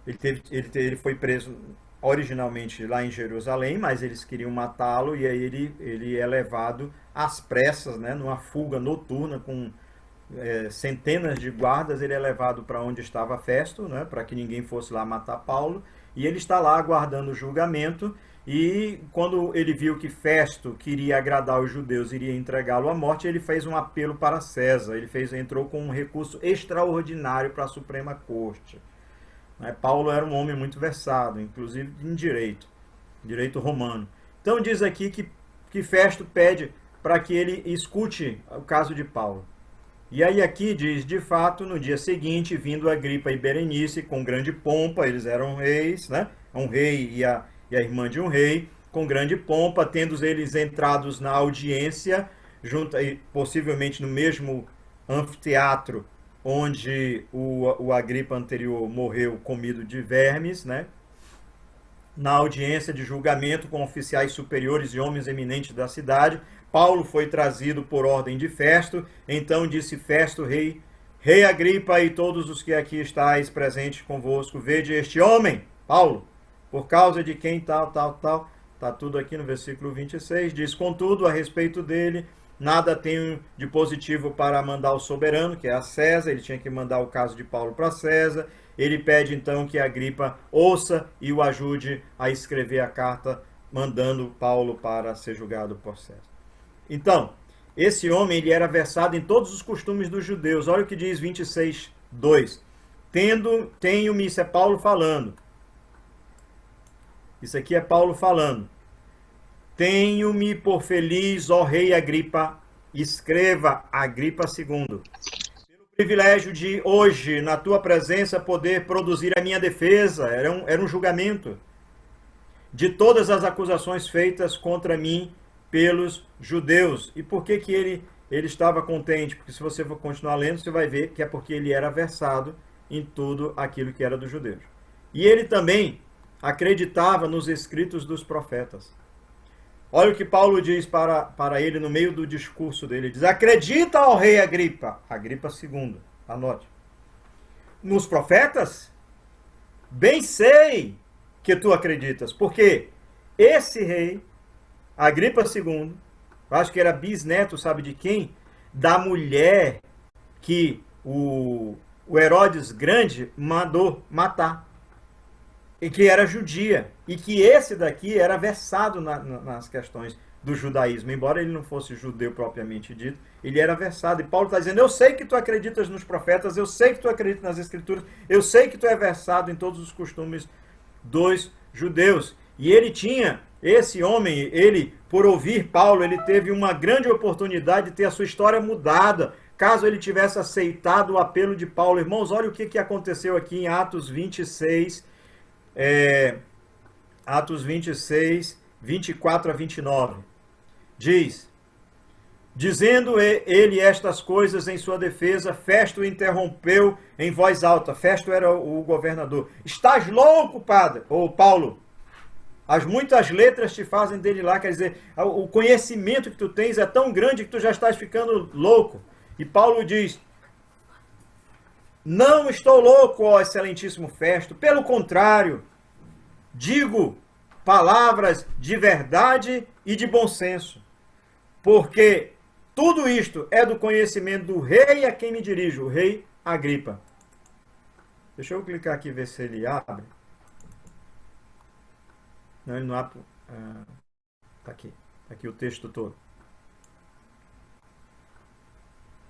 [SPEAKER 1] ele foi preso originalmente lá em Jerusalém, mas eles queriam matá-lo, e aí ele é levado às pressas, né, numa fuga noturna com centenas de guardas. Ele é levado para onde estava Festo, né, para que ninguém fosse lá matar Paulo, e ele está lá aguardando o julgamento. E quando ele viu que Festo queria agradar os judeus, iria entregá-lo à morte, ele fez um apelo para César. Entrou com um recurso extraordinário para a Suprema Corte. Paulo era um homem muito versado, inclusive em direito romano. Então diz aqui que Festo pede para que ele escute o caso de Paulo. E aí aqui diz, de fato, no dia seguinte, vindo Agripa e Berenice com grande pompa, eles eram reis, né? Um rei e a irmã de um rei, com grande pompa, tendo eles entrados na audiência, possivelmente no mesmo anfiteatro onde o Agripa anterior morreu comido de vermes, né? Na audiência de julgamento com oficiais superiores e homens eminentes da cidade, Paulo foi trazido por ordem de Festo. Então disse Festo, rei Agripa e todos os que aqui estáis presentes convosco, vede este homem, Paulo, por causa de quem tal, está tudo aqui no versículo 26, diz, contudo, a respeito dele, nada tenho de positivo para mandar ao soberano, que é a César. Ele tinha que mandar o caso de Paulo para César. Ele pede então que Agripa ouça e o ajude a escrever a carta, mandando Paulo para ser julgado por César. Então, esse homem ele era versado em todos os costumes dos judeus. Olha o que diz 26:2. Tenho-me, isso é Paulo falando. Isso aqui é Paulo falando. Tenho-me por feliz, ó rei Agripa, escreva Agripa II, pelo privilégio de hoje, na tua presença, poder produzir a minha defesa. Era um julgamento de todas as acusações feitas contra mim pelos judeus. E por que ele estava contente? Porque se você for continuar lendo, você vai ver que é porque ele era versado em tudo aquilo que era dos judeus. E ele também acreditava nos escritos dos profetas. Olha o que Paulo diz para ele no meio do discurso dele. Ele diz, acredita ao rei Agripa II, anote, nos profetas? Bem sei que tu acreditas, porque esse rei, Agripa II, eu acho que era bisneto, sabe de quem? Da mulher que o Herodes Grande mandou matar, e que era judia, e que esse daqui era versado nas questões do judaísmo. Embora ele não fosse judeu propriamente dito, ele era versado. E Paulo está dizendo, eu sei que tu acreditas nos profetas, eu sei que tu acreditas nas escrituras, eu sei que tu é versado em todos os costumes dos judeus. E esse homem, por ouvir Paulo, ele teve uma grande oportunidade de ter a sua história mudada, caso ele tivesse aceitado o apelo de Paulo. Irmãos, olha o que aconteceu aqui em Atos 26, Atos 26, 24 a 29. Diz, dizendo ele estas coisas em sua defesa, Festo interrompeu em voz alta. Festo era o governador. Estás louco, padre? Ou Paulo, as muitas letras te fazem dele lá, quer dizer, o conhecimento que tu tens é tão grande que tu já estás ficando louco. E Paulo diz, não estou louco, ó excelentíssimo Festo, pelo contrário, digo palavras de verdade e de bom senso, porque tudo isto é do conhecimento do rei a quem me dirijo, o rei Agripa. Deixa eu clicar aqui e ver se ele abre. Não, ele não abre. Tá aqui o texto todo.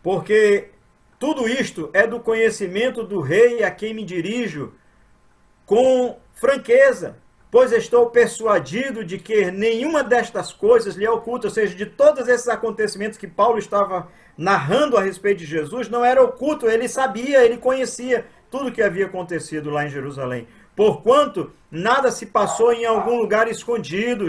[SPEAKER 1] Porque tudo isto é do conhecimento do rei a quem me dirijo com franqueza, pois estou persuadido de que nenhuma destas coisas lhe é oculta, ou seja, de todos esses acontecimentos que Paulo estava narrando a respeito de Jesus, não era oculto, ele sabia, ele conhecia tudo que havia acontecido lá em Jerusalém. Porquanto nada se passou em algum lugar escondido.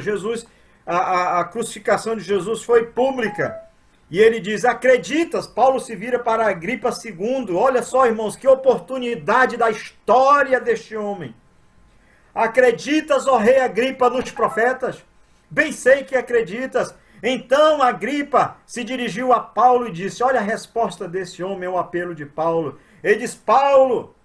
[SPEAKER 1] A crucificação de Jesus foi pública. E ele diz, acreditas? Paulo se vira para Agripa II. Olha só, irmãos, que oportunidade da história deste homem. Acreditas, ó rei Agripa, nos profetas? Bem sei que acreditas. Então Agripa se dirigiu a Paulo e disse, olha a resposta desse homem ao apelo de Paulo. Ele diz, Paulo,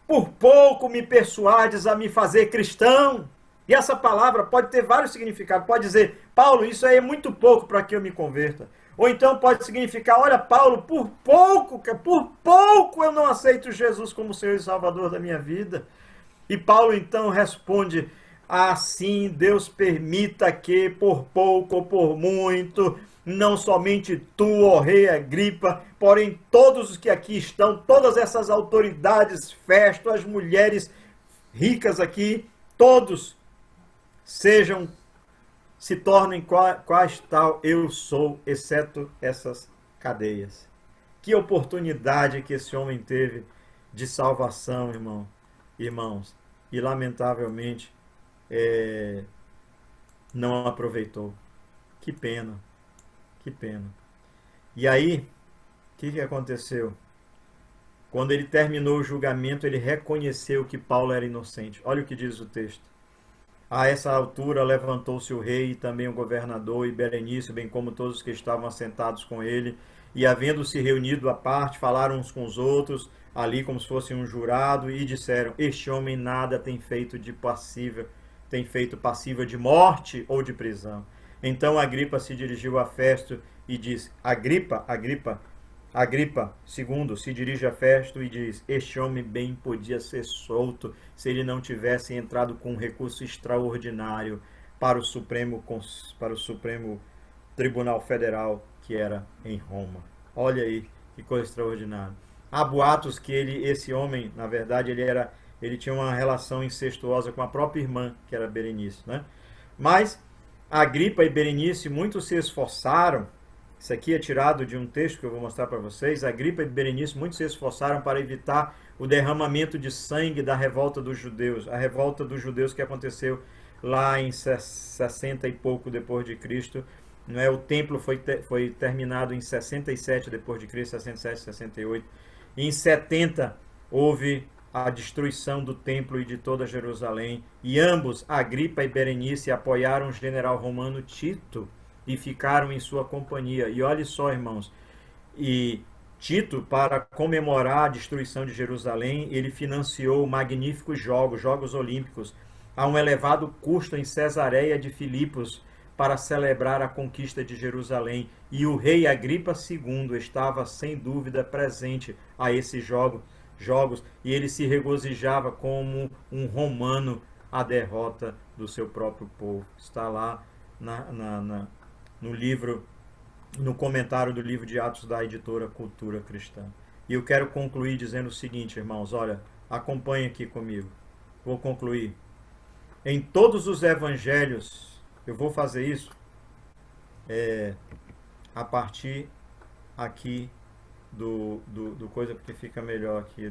[SPEAKER 1] por pouco me persuades a me fazer cristão. E essa palavra pode ter vários significados. Pode dizer, Paulo, isso aí é muito pouco para que eu me converta. Ou então pode significar, olha Paulo, por pouco eu não aceito Jesus como Senhor e Salvador da minha vida. E Paulo então responde, assim Deus permita que por pouco ou por muito, não somente tu, ó rei Agripa, porém todos os que aqui estão, todas essas autoridades, Festo, as mulheres ricas aqui, todos se tornem quais tal eu sou, exceto essas cadeias. Que oportunidade que esse homem teve de salvação, irmãos, e lamentavelmente não aproveitou. Que pena, que pena. E aí, o que aconteceu? Quando ele terminou o julgamento, ele reconheceu que Paulo era inocente. Olha o que diz o texto. A essa altura levantou-se o rei e também o governador e Berenice, bem como todos os que estavam assentados com ele, e havendo-se reunido à parte, falaram uns com os outros, ali como se fosse um jurado, e disseram, este homem nada tem feito passível de morte ou de prisão. Então Agripa se dirigiu a Festo e disse, Agripa II se dirige a Festo e diz, este homem bem podia ser solto se ele não tivesse entrado com um recurso extraordinário para o Supremo Tribunal Federal, que era em Roma. Olha aí, que coisa extraordinária. Há boatos que esse homem, na verdade, ele tinha uma relação incestuosa com a própria irmã, que era Berenice, né? Mas Agripa e Berenice muito se esforçaram. Isso aqui é tirado de um texto que eu vou mostrar para vocês. Agripa e Berenice muito se esforçaram para evitar o derramamento de sangue da revolta dos judeus. A revolta dos judeus que aconteceu lá em 60 e pouco depois de Cristo. Não é? O templo foi terminado em 67 depois de Cristo, 67, 68. E em 70 houve a destruição do templo e de toda Jerusalém. E ambos, Agripa e Berenice, apoiaram o general romano Tito e ficaram em sua companhia. E olhe só, irmãos, e Tito, para comemorar a destruição de Jerusalém, ele financiou magníficos Jogos Olímpicos, a um elevado custo em Cesareia de Filipos, para celebrar a conquista de Jerusalém. E o rei Agripa II estava, sem dúvida, presente a esses jogos, e ele se regozijava como um romano a derrota do seu próprio povo. Está lá no livro, no comentário do livro de Atos da editora Cultura Cristã. E eu quero concluir dizendo o seguinte, irmãos, olha, acompanhe aqui comigo. Vou concluir. Em todos os evangelhos, eu vou fazer isso a partir aqui do coisa, porque fica melhor aqui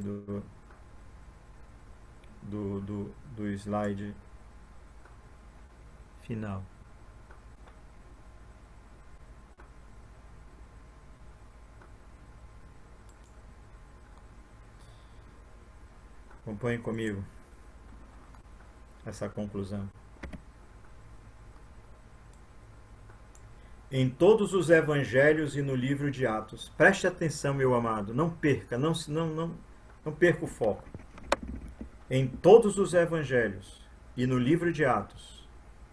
[SPEAKER 1] do slide final. Acompanhe comigo essa conclusão. Em todos os evangelhos e no livro de Atos, preste atenção, meu amado, não perca, não perca o foco. Em todos os evangelhos e no livro de Atos,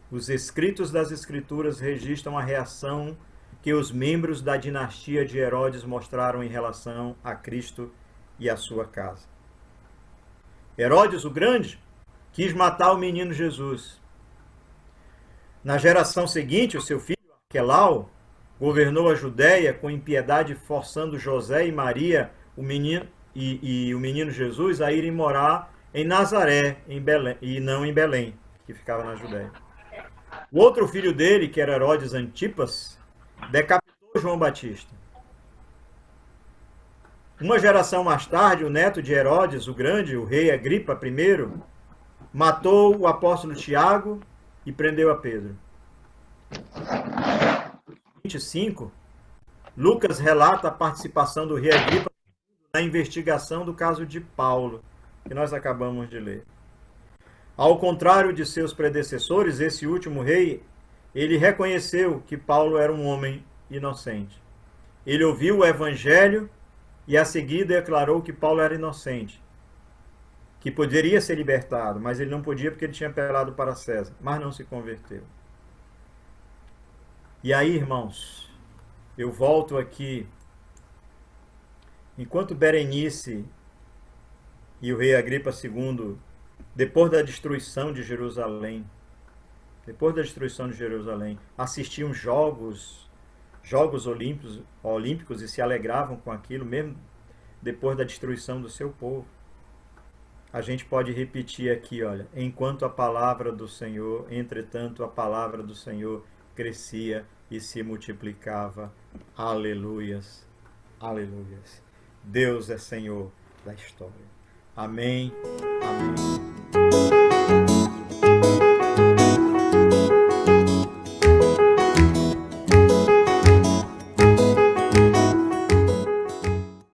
[SPEAKER 1] os escritos das Escrituras registram a reação que os membros da dinastia de Herodes mostraram em relação a Cristo e a sua casa. Herodes o Grande quis matar o menino Jesus. Na geração seguinte, o seu filho Arquelau governou a Judéia com impiedade, forçando José e Maria, o menino Jesus, a irem morar em Nazaré, em Belém, e não em Belém, que ficava na Judéia. O outro filho dele, que era Herodes Antipas, decapitou João Batista. Uma geração mais tarde, o neto de Herodes, o Grande, o rei Agripa I, matou o apóstolo Tiago e prendeu a Pedro. 25, Lucas relata a participação do rei Agripa na investigação do caso de Paulo, que nós acabamos de ler. Ao contrário de seus predecessores, esse último rei, ele reconheceu que Paulo era um homem inocente. Ele ouviu o evangelho e a seguir declarou que Paulo era inocente, que poderia ser libertado, mas ele não podia porque ele tinha apelado para César, mas não se converteu. E aí, irmãos, eu volto aqui. Enquanto Berenice e o rei Agripa II, depois da destruição de Jerusalém, assistiam jogos olímpicos e se alegravam com aquilo, mesmo depois da destruição do seu povo. A gente pode repetir aqui, olha, enquanto a palavra do Senhor, entretanto a palavra do Senhor crescia e se multiplicava. Aleluias, aleluias. Deus é Senhor da história. Amém, amém.